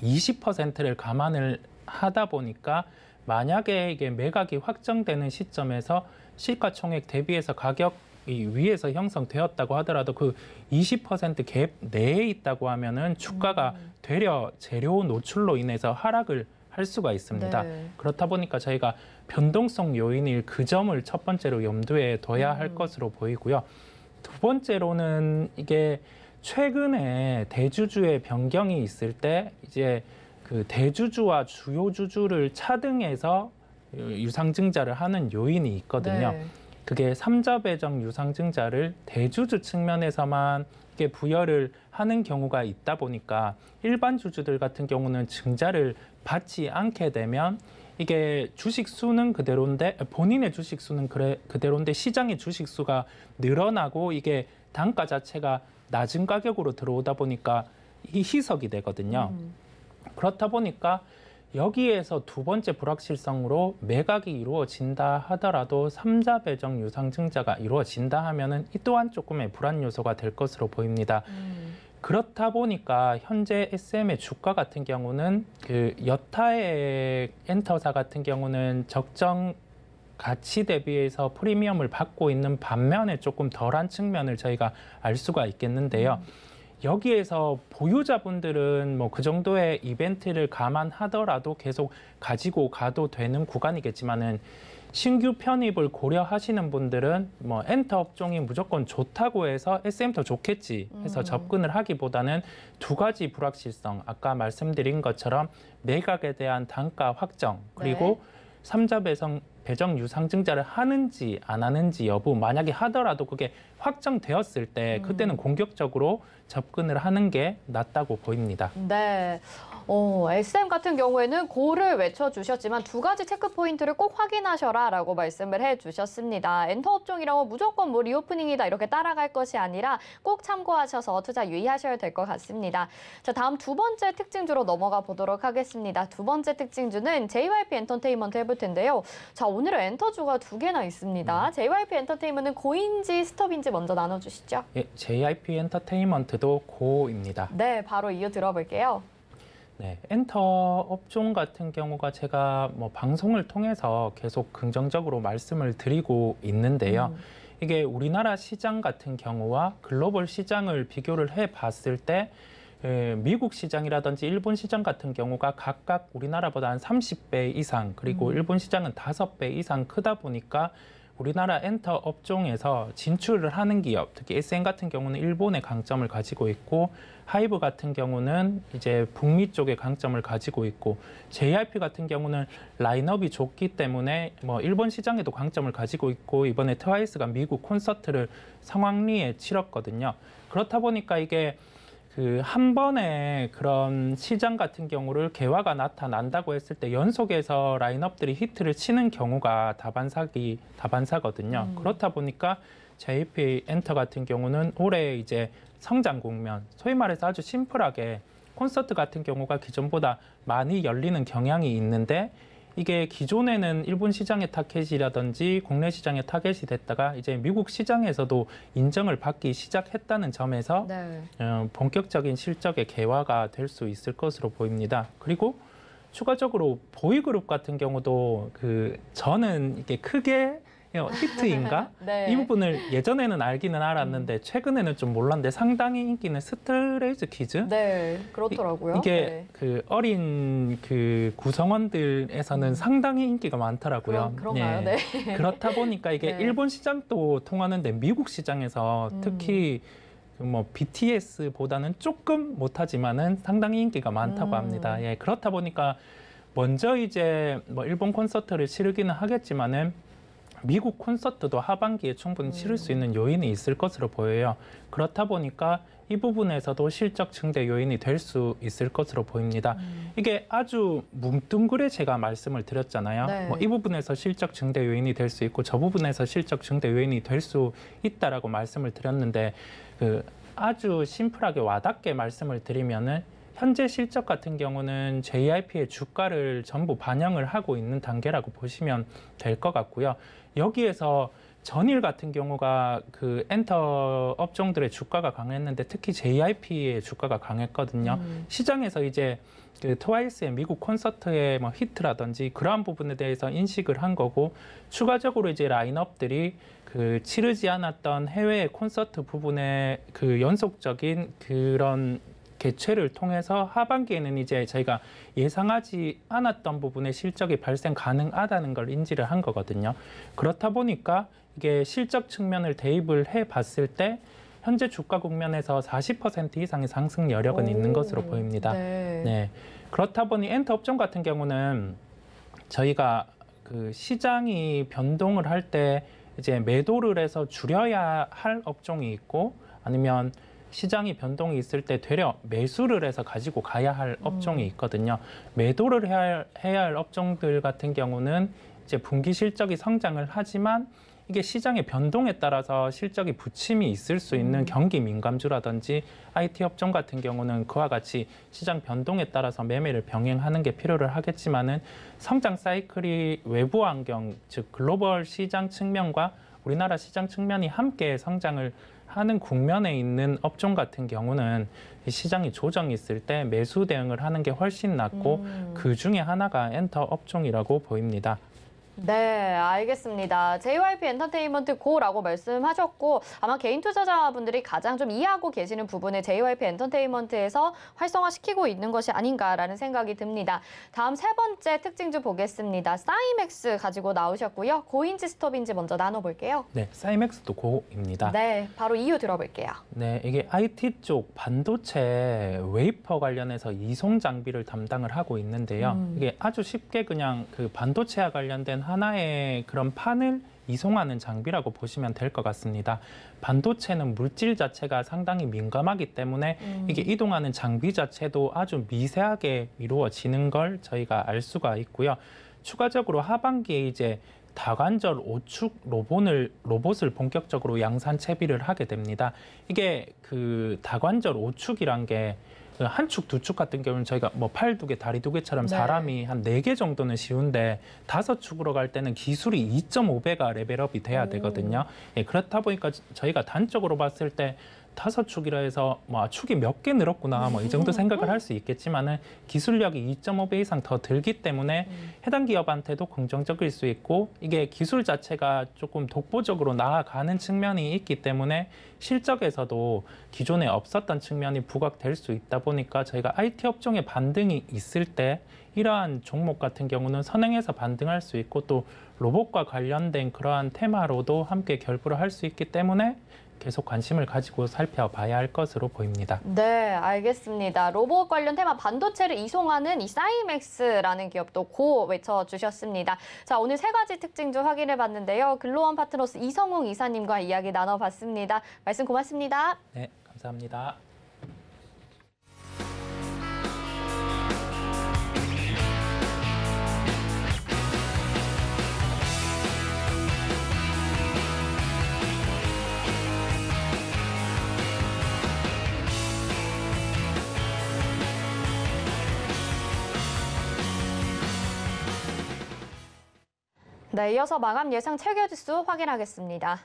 20%를 감안을 하다 보니까 만약에 이게 매각이 확정되는 시점에서 시가총액 대비해서 가격이 위에서 형성되었다고 하더라도 그 20% 갭 내에 있다고 하면은 주가가 되려 재료 노출로 인해서 하락을 할 수가 있습니다. 네. 그렇다 보니까 저희가 변동성 요인일 그 점을 첫 번째로 염두에 둬야 할 것으로 보이고요. 두 번째로는 이게 최근에 대주주의 변경이 있을 때 이제 그 대주주와 주요 주주를 차등해서 유상증자를 하는 요인이 있거든요. 네. 그게 삼자 배정 유상증자를 대주주 측면에서만 이게 부여를 하는 경우가 있다 보니까 일반 주주들 같은 경우는 증자를 받지 않게 되면 이게 주식 수는 그대로인데 본인의 주식 수는 그대로인데 시장의 주식 수가 늘어나고 이게 단가 자체가 낮은 가격으로 들어오다 보니까 이게 희석이 되거든요. 그렇다 보니까 여기에서 두 번째 불확실성으로 매각이 이루어진다 하더라도 삼자 배정 유상증자가 이루어진다 하면은 이 또한 조금의 불안 요소가 될 것으로 보입니다. 그렇다 보니까 현재 SM의 주가 같은 경우는 그 여타의 엔터사 같은 경우는 적정 가치 대비해서 프리미엄을 받고 있는 반면에 조금 덜한 측면을 저희가 알 수가 있겠는데요. 여기에서 보유자분들은 뭐 그 정도의 이벤트를 감안하더라도 계속 가지고 가도 되는 구간이겠지만은 신규 편입을 고려하시는 분들은 뭐 엔터 업종이 무조건 좋다고 해서 SM 더 좋겠지 해서 접근을 하기보다는 두 가지 불확실성, 아까 말씀드린 것처럼 매각에 대한 단가 확정 그리고 삼자 배정 유상증자를 하는지 안 하는지 여부, 만약에 하더라도 그게 확정되었을 때 그때는 공격적으로 접근을 하는 게 낫다고 보입니다. 네. SM 같은 경우에는 고를 외쳐주셨지만 두 가지 체크 포인트를 꼭 확인하셔라라고 말씀을 해주셨습니다. 엔터 업종이라고 무조건 뭐 리오프닝이다 이렇게 따라갈 것이 아니라 꼭 참고하셔서 투자 유의하셔야 될 것 같습니다. 자, 다음 두 번째 특징주로 넘어가 보도록 하겠습니다. 두 번째 특징주는 JYP 엔터테인먼트 해볼 텐데요. 자, 오늘은 엔터주가 두 개나 있습니다. JYP 엔터테인먼트는 고인지 스톱인지 먼저 나눠주시죠. 예, JYP 엔터테인먼트도 고입니다. 네, 바로 이어 들어볼게요. 네, 엔터 업종 같은 경우가 제가 뭐 방송을 통해서 계속 긍정적으로 말씀을 드리고 있는데요. 이게 우리나라 시장 같은 경우와 글로벌 시장을 비교를 해봤을 때 미국 시장이라든지 일본 시장 같은 경우가 각각 우리나라보다 한 30배 이상 그리고 일본 시장은 5배 이상 크다 보니까 우리나라 엔터 업종에서 진출을 하는 기업, 특히 SM 같은 경우는 일본의 강점을 가지고 있고 하이브 같은 경우는 이제 북미 쪽의 강점을 가지고 있고 JYP 같은 경우는 라인업이 좋기 때문에 뭐 일본 시장에도 강점을 가지고 있고 이번에 트와이스가 미국 콘서트를 성황리에 치렀거든요. 그렇다 보니까 이게 그 한 번에 그런 시장 같은 경우를 개화가 나타난다고 했을 때 연속해서 라인업들이 히트를 치는 경우가 다반사거든요. 그렇다 보니까 JYP 엔터 같은 경우는 올해 이제 성장 국면, 소위 말해서 아주 심플하게 콘서트 같은 경우가 기존보다 많이 열리는 경향이 있는데 이게 기존에는 일본 시장의 타겟이라든지 국내 시장의 타겟이 됐다가 이제 미국 시장에서도 인정을 받기 시작했다는 점에서 네. 본격적인 실적의 개화가 될 수 있을 것으로 보입니다. 그리고 추가적으로 보이그룹 같은 경우도 저는 이게 크게 히트인가? 네. 이 부분을 예전에는 알기는 알았는데 최근에는 좀 몰랐는데 상당히 인기는 스트레이트 키즈? 네, 그렇더라고요. 이게 네. 어린 구성원들에서는 상당히 인기가 많더라고요. 그런가요? 네. 그렇다 보니까 이게 네. 일본 시장도 통하는데 미국 시장에서 특히 BTS보다는 조금 못하지만은 상당히 인기가 많다고 합니다. 예, 그렇다 보니까 먼저 이제 일본 콘서트를 치르기는 하겠지만은 미국 콘서트도 하반기에 충분히 치를 수 있는 요인이 있을 것으로 보여요. 그렇다 보니까 이 부분에서도 실적 증대 요인이 될 수 있을 것으로 보입니다. 이게 아주 뭉뚱그레 제가 말씀을 드렸잖아요. 네. 이 부분에서 실적 증대 요인이 될 수 있고 저 부분에서 실적 증대 요인이 될 수 있다라고 말씀을 드렸는데 아주 심플하게 와닿게 말씀을 드리면은 현재 실적 같은 경우는 JYP의 주가를 전부 반영을 하고 있는 단계라고 보시면 될 것 같고요. 여기에서 전일 같은 경우가 엔터 업종들의 주가가 강했는데 특히 JYP의 주가가 강했거든요. 시장에서 이제 트와이스의 미국 콘서트의 히트라든지 그러한 부분에 대해서 인식을 한 거고 추가적으로 이제 라인업들이 치르지 않았던 해외 콘서트 부분의 연속적인 그런 개최를 통해서 하반기에는 이제 저희가 예상하지 않았던 부분의 실적이 발생 가능하다는 걸 인지를 한 거거든요. 그렇다 보니까 이게 실적 측면을 대입을 해봤을 때 현재 주가 국면에서 40% 이상의 상승 여력은 있는 것으로 보입니다. 네. 네. 그렇다 보니 엔터 업종 같은 경우는 저희가 시장이 변동을 할 때 이제 매도를 해서 줄여야 할 업종이 있고 아니면 시장이 변동이 있을 때 되려 매수를 해서 가지고 가야 할 업종이 있거든요. 매도를 해야 할 업종들 같은 경우는 이제 분기 실적이 성장을 하지만 이게 시장의 변동에 따라서 실적이 부침이 있을 수 있는 경기 민감주라든지 IT 업종 같은 경우는 그와 같이 시장 변동에 따라서 매매를 병행하는 게 필요를 하겠지만은 성장 사이클이 외부 환경, 즉 글로벌 시장 측면과 우리나라 시장 측면이 함께 성장을 하는 국면에 있는 업종 같은 경우는 시장이 조정이 있을 때 매수 대응을 하는 게 훨씬 낫고 그 중에 하나가 엔터 업종이라고 보입니다. 네, 알겠습니다. JYP 엔터테인먼트 고라고 말씀하셨고 아마 개인 투자자분들이 가장 좀 이해하고 계시는 부분을 JYP 엔터테인먼트에서 활성화시키고 있는 것이 아닌가라는 생각이 듭니다. 다음 세 번째 특징주 보겠습니다. 사이맥스 가지고 나오셨고요. 고인지 스톱인지 먼저 나눠볼게요. 네, 사이맥스도 고입니다. 네, 바로 이유 들어볼게요. 네, 이게 IT 쪽 반도체 웨이퍼 관련해서 이송 장비를 담당을 하고 있는데요. 이게 아주 쉽게 그냥 반도체와 관련된 하나의 그런 판을 이송하는 장비라고 보시면 될 것 같습니다. 반도체는 물질 자체가 상당히 민감하기 때문에 이게 이동하는 장비 자체도 아주 미세하게 이루어지는 걸 저희가 알 수가 있고요. 추가적으로 하반기에 이제 다관절 오축 로봇을 본격적으로 양산 채비를 하게 됩니다. 이게 다관절 오축이란 게 한 축, 두 축 같은 경우는 저희가 팔 2개, 다리 2개처럼 사람이 한 4개 정도는 쉬운데 5축으로 갈 때는 기술이 2.5배가 레벨업이 돼야 되거든요. 예, 그렇다 보니까 저희가 단적으로 봤을 때 5축이라 해서 축이 몇 개 늘었구나 이 정도 생각을 할 수 있겠지만은 기술력이 2.5배 이상 더 들기 때문에 해당 기업한테도 긍정적일 수 있고 이게 기술 자체가 조금 독보적으로 나아가는 측면이 있기 때문에 실적에서도 기존에 없었던 측면이 부각될 수 있다 보니까 저희가 IT 업종에 반등이 있을 때 이러한 종목 같은 경우는 선행해서 반등할 수 있고 또 로봇과 관련된 그러한 테마로도 함께 결부를 할 수 있기 때문에 계속 관심을 가지고 살펴봐야 할 것으로 보입니다. 네, 알겠습니다. 로봇 관련 테마 반도체를 이송하는 이 사이맥스라는 기업도 고 외쳐주셨습니다. 자, 오늘 세 가지 특징 좀 확인해봤는데요. 글로원 파트너스 이성웅 이사님과 이야기 나눠봤습니다. 말씀 고맙습니다. 네, 감사합니다. 네, 이어서 마감 예상 체결지수 확인하겠습니다.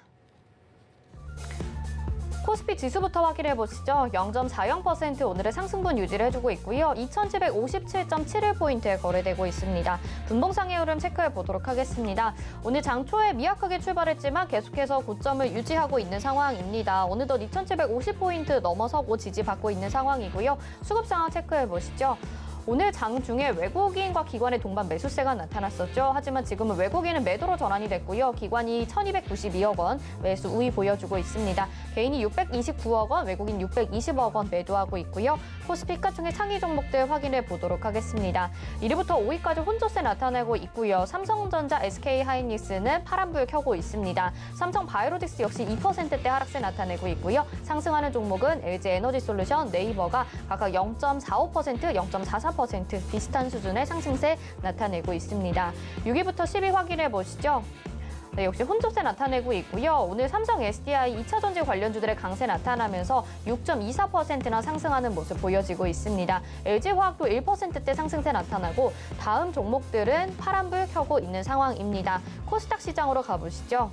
코스피 지수부터 확인해 보시죠. 0.40% 오늘의 상승분 유지를 해주고 있고요. 2757.71포인트에 거래되고 있습니다. 분봉상의 흐름 체크해 보도록 하겠습니다. 오늘 장 초에 미약하게 출발했지만 계속해서 고점을 유지하고 있는 상황입니다. 어느덧 2750포인트 넘어서고 지지받고 있는 상황이고요. 수급 상황 체크해 보시죠. 오늘 장 중에 외국인과 기관의 동반 매수세가 나타났었죠. 하지만 지금은 외국인은 매도로 전환이 됐고요. 기관이 1292억 원 매수 우위 보여주고 있습니다. 개인이 629억 원, 외국인 620억 원 매도하고 있고요. 코스피 시가총액 상위 종목들 확인해 보도록 하겠습니다. 1위부터 5위까지 혼조세 나타내고 있고요. 삼성전자, SK하이닉스는 파란불 켜고 있습니다. 삼성바이오로직스 역시 2%대 하락세 나타내고 있고요. 상승하는 종목은 LG에너지솔루션, 네이버가 각각 0.45%, 0.44% 비슷한 수준의 상승세 나타내고 있습니다. 6위부터 10위 확인해 보시죠. 네, 역시 혼조세 나타내고 있고요. 오늘 삼성 SDI 2차전지 관련주들의 강세 나타나면서 6.24%나 상승하는 모습 보여지고 있습니다. LG화학도 1%대 상승세 나타나고 다음 종목들은 파란불 켜고 있는 상황입니다. 코스닥 시장으로 가보시죠.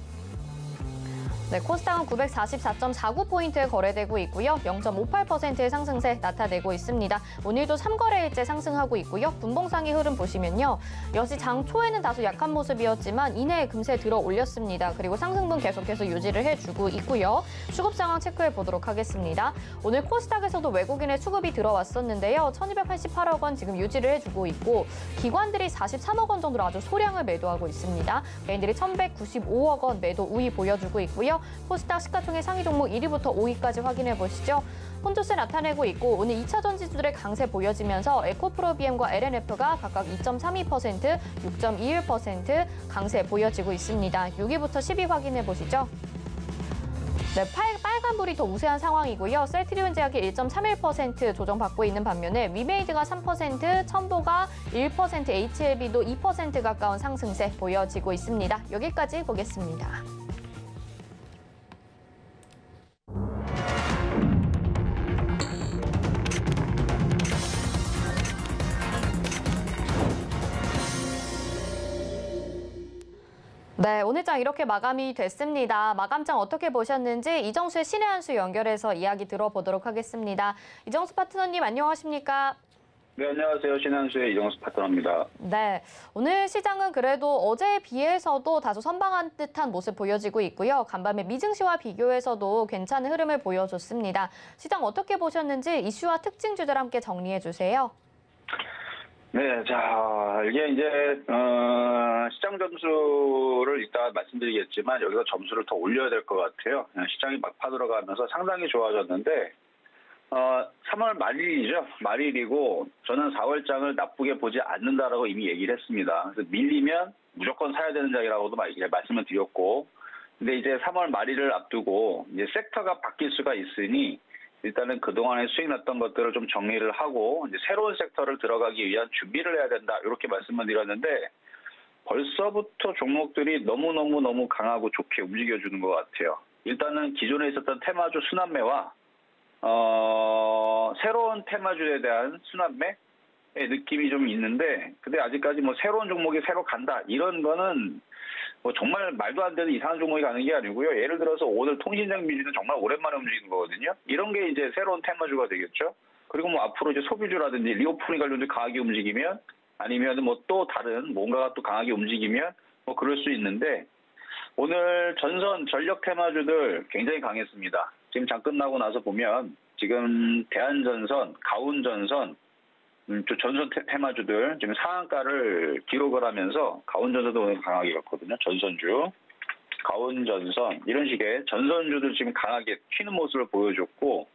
네, 코스닥은 944.49포인트에 거래되고 있고요. 0.58%의 상승세 나타내고 있습니다. 오늘도 3거래일째 상승하고 있고요. 분봉상의 흐름 보시면요. 역시 장 초에는 다소 약한 모습이었지만 이내에 금세 들어 올렸습니다. 그리고 상승분 계속해서 유지를 해주고 있고요. 수급 상황 체크해 보도록 하겠습니다. 오늘 코스닥에서도 외국인의 수급이 들어왔었는데요. 1288억 원 지금 유지를 해주고 있고 기관들이 43억 원 정도로 아주 소량을 매도하고 있습니다. 개인들이 1195억 원 매도 우위 보여주고 있고요. 코스닥 시가총액 상위 종목 1위부터 5위까지 확인해 보시죠. 혼조세 나타내고 있고 오늘 2차 전지주들의 강세 보여지면서 에코프로비엠과 LNF가 각각 2.32%, 6.21% 강세 보여지고 있습니다. 6위부터 10위 확인해 보시죠. 네, 빨간불이 더 우세한 상황이고요. 셀트리온 제약이 1.31% 조정받고 있는 반면에 위메이드가 3%, 첨보가 1%, HLB도 2% 가까운 상승세 보여지고 있습니다. 여기까지 보겠습니다. 네, 오늘 장 이렇게 마감이 됐습니다. 마감장 어떻게 보셨는지 이정수의 신의 한 수 연결해서 이야기 들어보도록 하겠습니다. 이정수 파트너님 안녕하십니까? 네, 안녕하세요. 신의 한 수의 이정수 파트너입니다. 네, 오늘 시장은 그래도 어제에 비해서도 다소 선방한 듯한 모습 보여지고 있고요. 간밤에 미증시와 비교해서도 괜찮은 흐름을 보여줬습니다. 시장 어떻게 보셨는지 이슈와 특징주들 함께 정리해 주세요. 네, 자, 이게 이제, 시장 점수를 이따 말씀드리겠지만, 여기서 점수를 더 올려야 될 것 같아요. 시장이 막파 들어가면서 상당히 좋아졌는데, 3월 말일이죠. 말일이고, 저는 4월장을 나쁘게 보지 않는다라고 이미 얘기를 했습니다. 그래서 밀리면 무조건 사야 되는 장이라고도 말씀을 드렸고, 근데 이제 3월 말일을 앞두고, 이제 섹터가 바뀔 수가 있으니, 일단은 그동안에 수익 났던 것들을 좀 정리를 하고 이제 새로운 섹터를 들어가기 위한 준비를 해야 된다. 이렇게 말씀을 드렸는데 벌써부터 종목들이 너무 강하고 좋게 움직여주는 것 같아요. 일단은 기존에 있었던 테마주 순환매와 새로운 테마주에 대한 순환매의 느낌이 좀 있는데 근데 아직까지 뭐 새로운 종목이 새로 간다. 이런 거는 뭐 정말 말도 안 되는 이상한 종목이 가는 게 아니고요. 예를 들어서 오늘 통신장비주는 정말 오랜만에 움직이는 거거든요. 이런 게 이제 새로운 테마주가 되겠죠. 그리고 뭐 앞으로 이제 소비주라든지 리오프닝 관련주 강하게 움직이면 아니면 뭐 또 다른 뭔가가 또 강하게 움직이면 뭐 그럴 수 있는데 오늘 전선 전력 테마주들 굉장히 강했습니다. 지금 장 끝나고 나서 보면 지금 대한전선, 가운전선 전선 테마주들 지금 상한가를 기록을 하면서 가운전선도 오늘 강하게 갔거든요. 전선주, 가운전선 이런 식의 전선주들 지금 강하게 튀는 모습을 보여줬고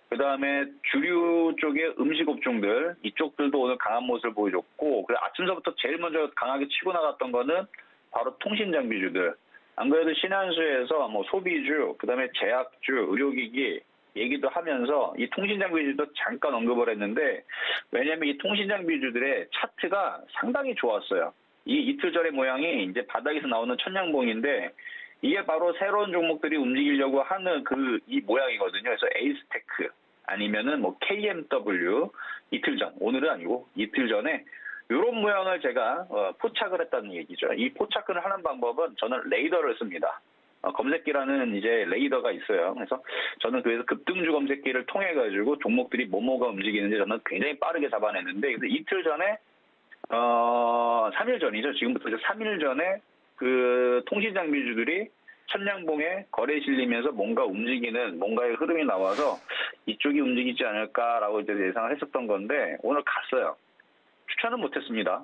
그다음에 주류 쪽의 음식업종들 이쪽들도 오늘 강한 모습을 보여줬고 그래서 아침서부터 제일 먼저 강하게 치고 나갔던 거는 바로 통신장비주들. 안 그래도 신한수에서 뭐 소비주, 그다음에 제약주, 의료기기 얘기도 하면서 이 통신장비주도 잠깐 언급을 했는데 왜냐하면 이 통신장비주들의 차트가 상당히 좋았어요. 이 이틀 전의 모양이 이제 바닥에서 나오는 천냥봉인데 이게 바로 새로운 종목들이 움직이려고 하는 이 모양이거든요. 그래서 에이스테크 아니면은 뭐 KMW 이틀 전, 오늘은 아니고 이틀 전에 이런 모양을 제가 포착을 했다는 얘기죠. 이 포착을 하는 방법은 저는 레이더를 씁니다. 검색기라는 이제 레이더가 있어요. 그래서 저는 그래서 급등주 검색기를 통해 가지고 종목들이 뭐가 움직이는지 저는 굉장히 빠르게 잡아냈는데, 그래서 이틀 전에 3일 전이죠. 지금부터 이제 3일 전에 그 통신 장비주들이 천냥봉에 거래 실리면서 뭔가 움직이는 뭔가의 흐름이 나와서 이쪽이 움직이지 않을까라고 이제 예상을 했었던 건데 오늘 갔어요. 추천은 못했습니다.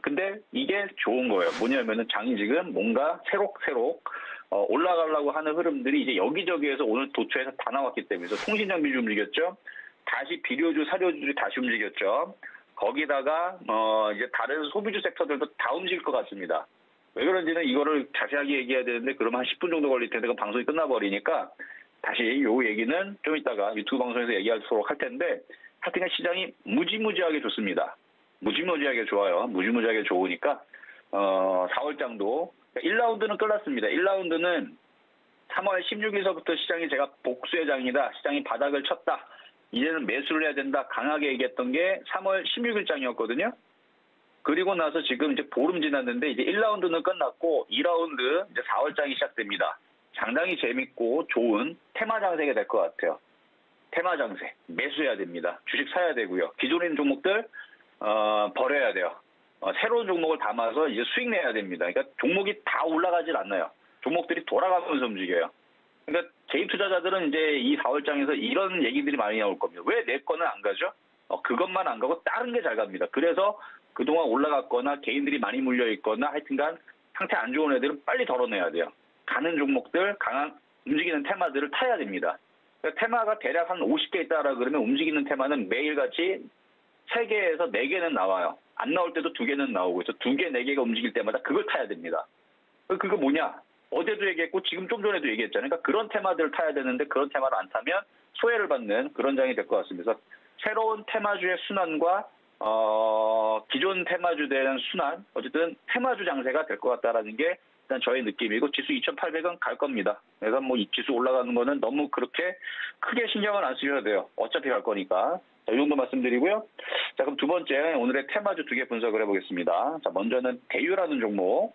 근데 이게 좋은 거예요. 뭐냐면은 장이 지금 뭔가 새록새록 올라가려고 하는 흐름들이 이제 여기저기에서 오늘 도처에서 다 나왔기 때문에, 그래서 통신 장비주 움직였죠. 다시 비료주, 사료주들이 다시 움직였죠. 거기다가 이제 다른 소비주 섹터들도 다 움직일 것 같습니다. 왜 그런지는 이거를 자세하게 얘기해야 되는데 그러면 한 10분 정도 걸릴 텐데 그 방송이 끝나버리니까 다시 요 얘기는 좀 이따가 유튜브 방송에서 얘기하도록 할 텐데, 하여튼 시장이 무지무지하게 좋습니다. 무지무지하게 좋아요. 무지무지하게 좋으니까 4월장도 1라운드는 끝났습니다. 1라운드는 3월 16일서부터 시장이 제가 복수의 장이다, 시장이 바닥을 쳤다, 이제는 매수를 해야 된다 강하게 얘기했던 게 3월 16일장이었거든요. 그리고 나서 지금 이제 보름 지났는데 이제 1라운드는 끝났고 2라운드 이제 4월장이 시작됩니다. 상당히 재밌고 좋은 테마 장세가 될 것 같아요. 테마 장세 매수해야 됩니다. 주식 사야 되고요. 기존에 있는 종목들 버려야 돼요. 새로운 종목을 담아서 이제 수익 내야 됩니다. 그러니까 종목이 다 올라가질 않나요. 종목들이 돌아가면서 움직여요. 그러니까 개인 투자자들은 이제 이 4월장에서 이런 얘기들이 많이 나올 겁니다. 왜 내 거는 안 가죠? 그것만 안 가고 다른 게 잘 갑니다. 그래서 그동안 올라갔거나 개인들이 많이 물려 있거나 하여튼간 상태 안 좋은 애들은 빨리 덜어내야 돼요. 가는 종목들, 강한 움직이는 테마들을 타야 됩니다. 그러니까 테마가 대략 한 50개 있다라 그러면 움직이는 테마는 매일같이 3개에서 4개는 나와요. 안 나올 때도 2개는 나오고, 그래서 2개, 4개가 움직일 때마다 그걸 타야 됩니다. 그거 뭐냐? 어제도 얘기했고 지금 좀 전에도 얘기했잖아요. 그러니까 그런 테마들을 타야 되는데 그런 테마를 안 타면 소외를 받는 그런 장이 될 것 같습니다. 그래서 새로운 테마주의 순환과 기존 테마주들의 순환, 어쨌든 테마주 장세가 될 것 같다라는 게 일단 저의 느낌이고, 지수 2,800은 갈 겁니다. 그래서 뭐 이 지수 올라가는 거는 너무 그렇게 크게 신경을 안 쓰셔도 돼요. 어차피 갈 거니까. 자, 이 정도 말씀드리고요. 자, 그럼 두 번째 오늘의 테마주 2개 분석을 해보겠습니다. 자, 먼저는 대유라는 종목.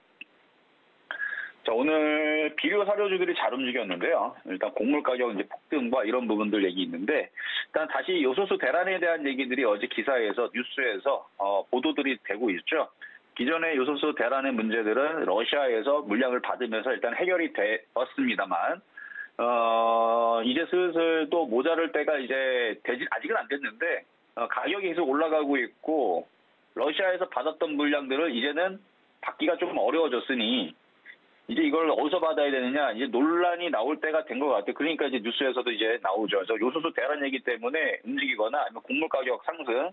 자, 오늘 비료 사료주들이 잘 움직였는데요. 일단 곡물 가격 이제 폭등과 이런 부분들 얘기 있는데, 일단 다시 요소수 대란에 대한 얘기들이 어제 기사에서 뉴스에서 보도들이 되고 있죠. 기존의 요소수 대란의 문제들은 러시아에서 물량을 받으면서 일단 해결이 되었습니다만, 이제 슬슬 또 모자랄 때가 이제 아직은 안 됐는데, 가격이 계속 올라가고 있고, 러시아에서 받았던 물량들을 이제는 받기가 좀 어려워졌으니, 이제 이걸 어디서 받아야 되느냐, 이제 논란이 나올 때가 된 것 같아요. 그러니까 이제 뉴스에서도 이제 나오죠. 그래서 요소수 대란 얘기 때문에 움직이거나 아니면 곡물 가격 상승,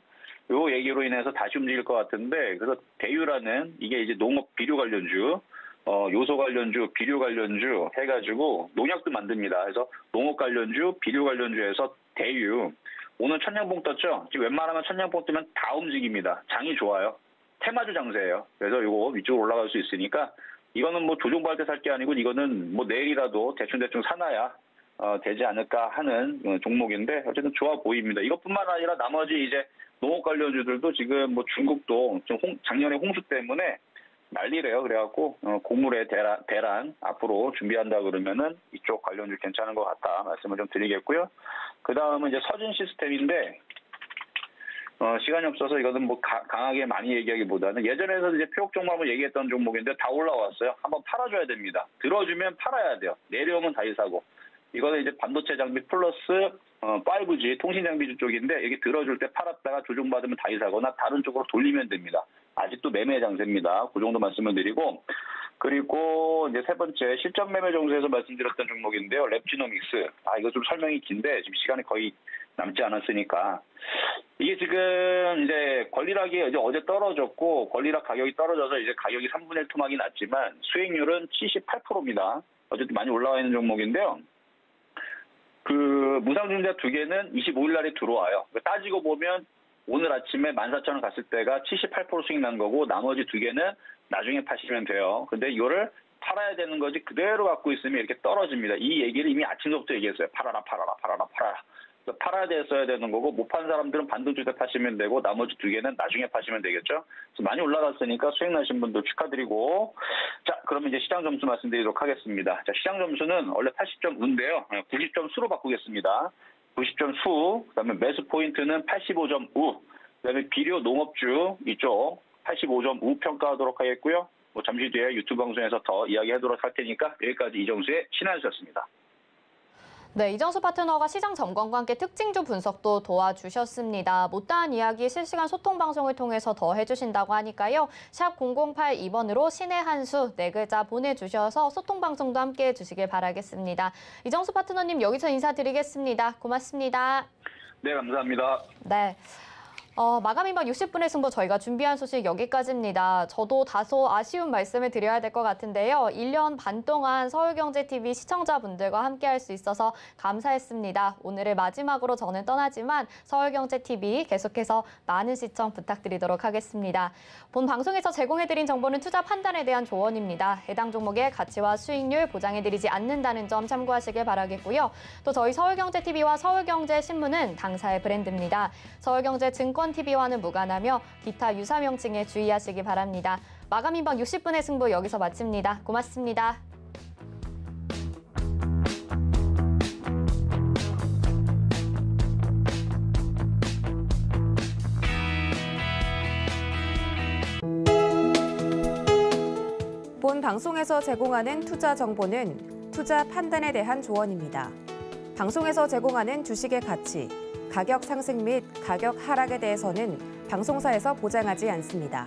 요 얘기로 인해서 다시 움직일 것 같은데, 그래서 대유라는 이게 이제 농업 비료 관련주, 요소 관련주, 비료 관련주 해가지고 농약도 만듭니다. 그래서 농업 관련주, 비료 관련주에서 대유. 오늘 천냥봉 떴죠? 지금 웬만하면 천냥봉 뜨면 다 움직입니다. 장이 좋아요. 테마주 장세예요. 그래서 이거 위쪽으로 올라갈 수 있으니까, 이거는 뭐 조종받을 때 살 게 아니고 이거는 뭐 내일이라도 대충 사놔야 되지 않을까 하는 종목인데, 어쨌든 좋아 보입니다. 이것뿐만 아니라 나머지 이제 농업 관련주들도 지금 뭐 중국도 좀 작년에 홍수 때문에 난리래요. 그래갖고 곡물의 대란 앞으로 준비한다 그러면은 이쪽 관련주 괜찮은 것 같다 말씀을 좀 드리겠고요. 그 다음은 이제 서진 시스템인데, 시간이 없어서 이거는 뭐 강하게 많이 얘기하기보다는 예전에도 이제 표적 종목을 얘기했던 종목인데 다 올라왔어요. 한번 팔아줘야 됩니다. 들어주면 팔아야 돼요. 내려오면 다시 사고. 이거는 이제 반도체 장비 플러스 5G 통신 장비주 쪽인데, 여기 들어줄 때 팔았다가 조정받으면 다시 사거나 다른 쪽으로 돌리면 됩니다. 아직도 매매 장세입니다. 그 정도 말씀을 드리고, 그리고 이제 세 번째 실전 매매 정수에서 말씀드렸던 종목인데요. 랩지노믹스. 이거 좀 설명이 긴데 지금 시간이 거의 남지 않았으니까, 이게 지금 이제 권리락이 이제 어제 떨어졌고, 권리락 가격이 떨어져서 이제 가격이 3분의 1 토막이 났지만 수익률은 78%입니다. 어쨌든 많이 올라와 있는 종목인데요. 그 무상증자 2개는 25일 날에 들어와요. 따지고 보면 오늘 아침에 14,000원 갔을 때가 78% 수익 난 거고, 나머지 2개는 나중에 파시면 돼요. 근데 이거를 팔아야 되는 거지 그대로 갖고 있으면 이렇게 떨어집니다. 이 얘기를 이미 아침부터 얘기했어요. 팔아라. 팔아야 됐어야 되는 거고 못 판 사람들은 반등 주 때 파시면 되고 나머지 2개는 나중에 파시면 되겠죠. 그래서 많이 올라갔으니까 수익 나신 분들 축하드리고 자 그러면 이제 시장 점수 말씀드리도록 하겠습니다. 자 시장 점수는 원래 80점 우인데요. 90점 수로 바꾸겠습니다. 90점 수, 그다음에 매수 포인트는 85점 우, 그다음에 비료 농업주 이쪽 85점 우 평가하도록 하겠고요. 뭐 잠시 뒤에 유튜브 방송에서 더 이야기하도록 할 테니까 여기까지 이정수의 신한수였습니다. 네, 이정수 파트너가 시장 점검과 함께 특징주 분석도 도와주셨습니다. 못다한 이야기 실시간 소통 방송을 통해서 더 해주신다고 하니까요. 샵 0082번으로 신의 한수 4글자 보내주셔서 소통 방송도 함께 해주시길 바라겠습니다. 이정수 파트너님 여기서 인사드리겠습니다. 고맙습니다. 네, 감사합니다. 네. 마감 임박 60분의 승부 저희가 준비한 소식 여기까지입니다. 저도 다소 아쉬운 말씀을 드려야 될 것 같은데요. 1년 반 동안 서울경제TV 시청자분들과 함께할 수 있어서 감사했습니다. 오늘을 마지막으로 저는 떠나지만 서울경제TV 계속해서 많은 시청 부탁드리도록 하겠습니다. 본 방송에서 제공해드린 정보는 투자 판단에 대한 조언입니다. 해당 종목의 가치와 수익률 보장해드리지 않는다는 점 참고하시길 바라겠고요. 또 저희 서울경제TV와 서울경제신문은 당사의 브랜드입니다. 서울경제증권TV와는 무관하며 기타 유사 명칭에 주의하시기 바랍니다. 마감 임박 60분의 승부 여기서 마칩니다. 고맙습니다. 본 방송에서 제공하는 투자 정보는 투자 판단에 대한 조언입니다. 방송에서 제공하는 주식의 가치, 가격 상승 및 가격 하락에 대해서는 방송사에서 보장하지 않습니다.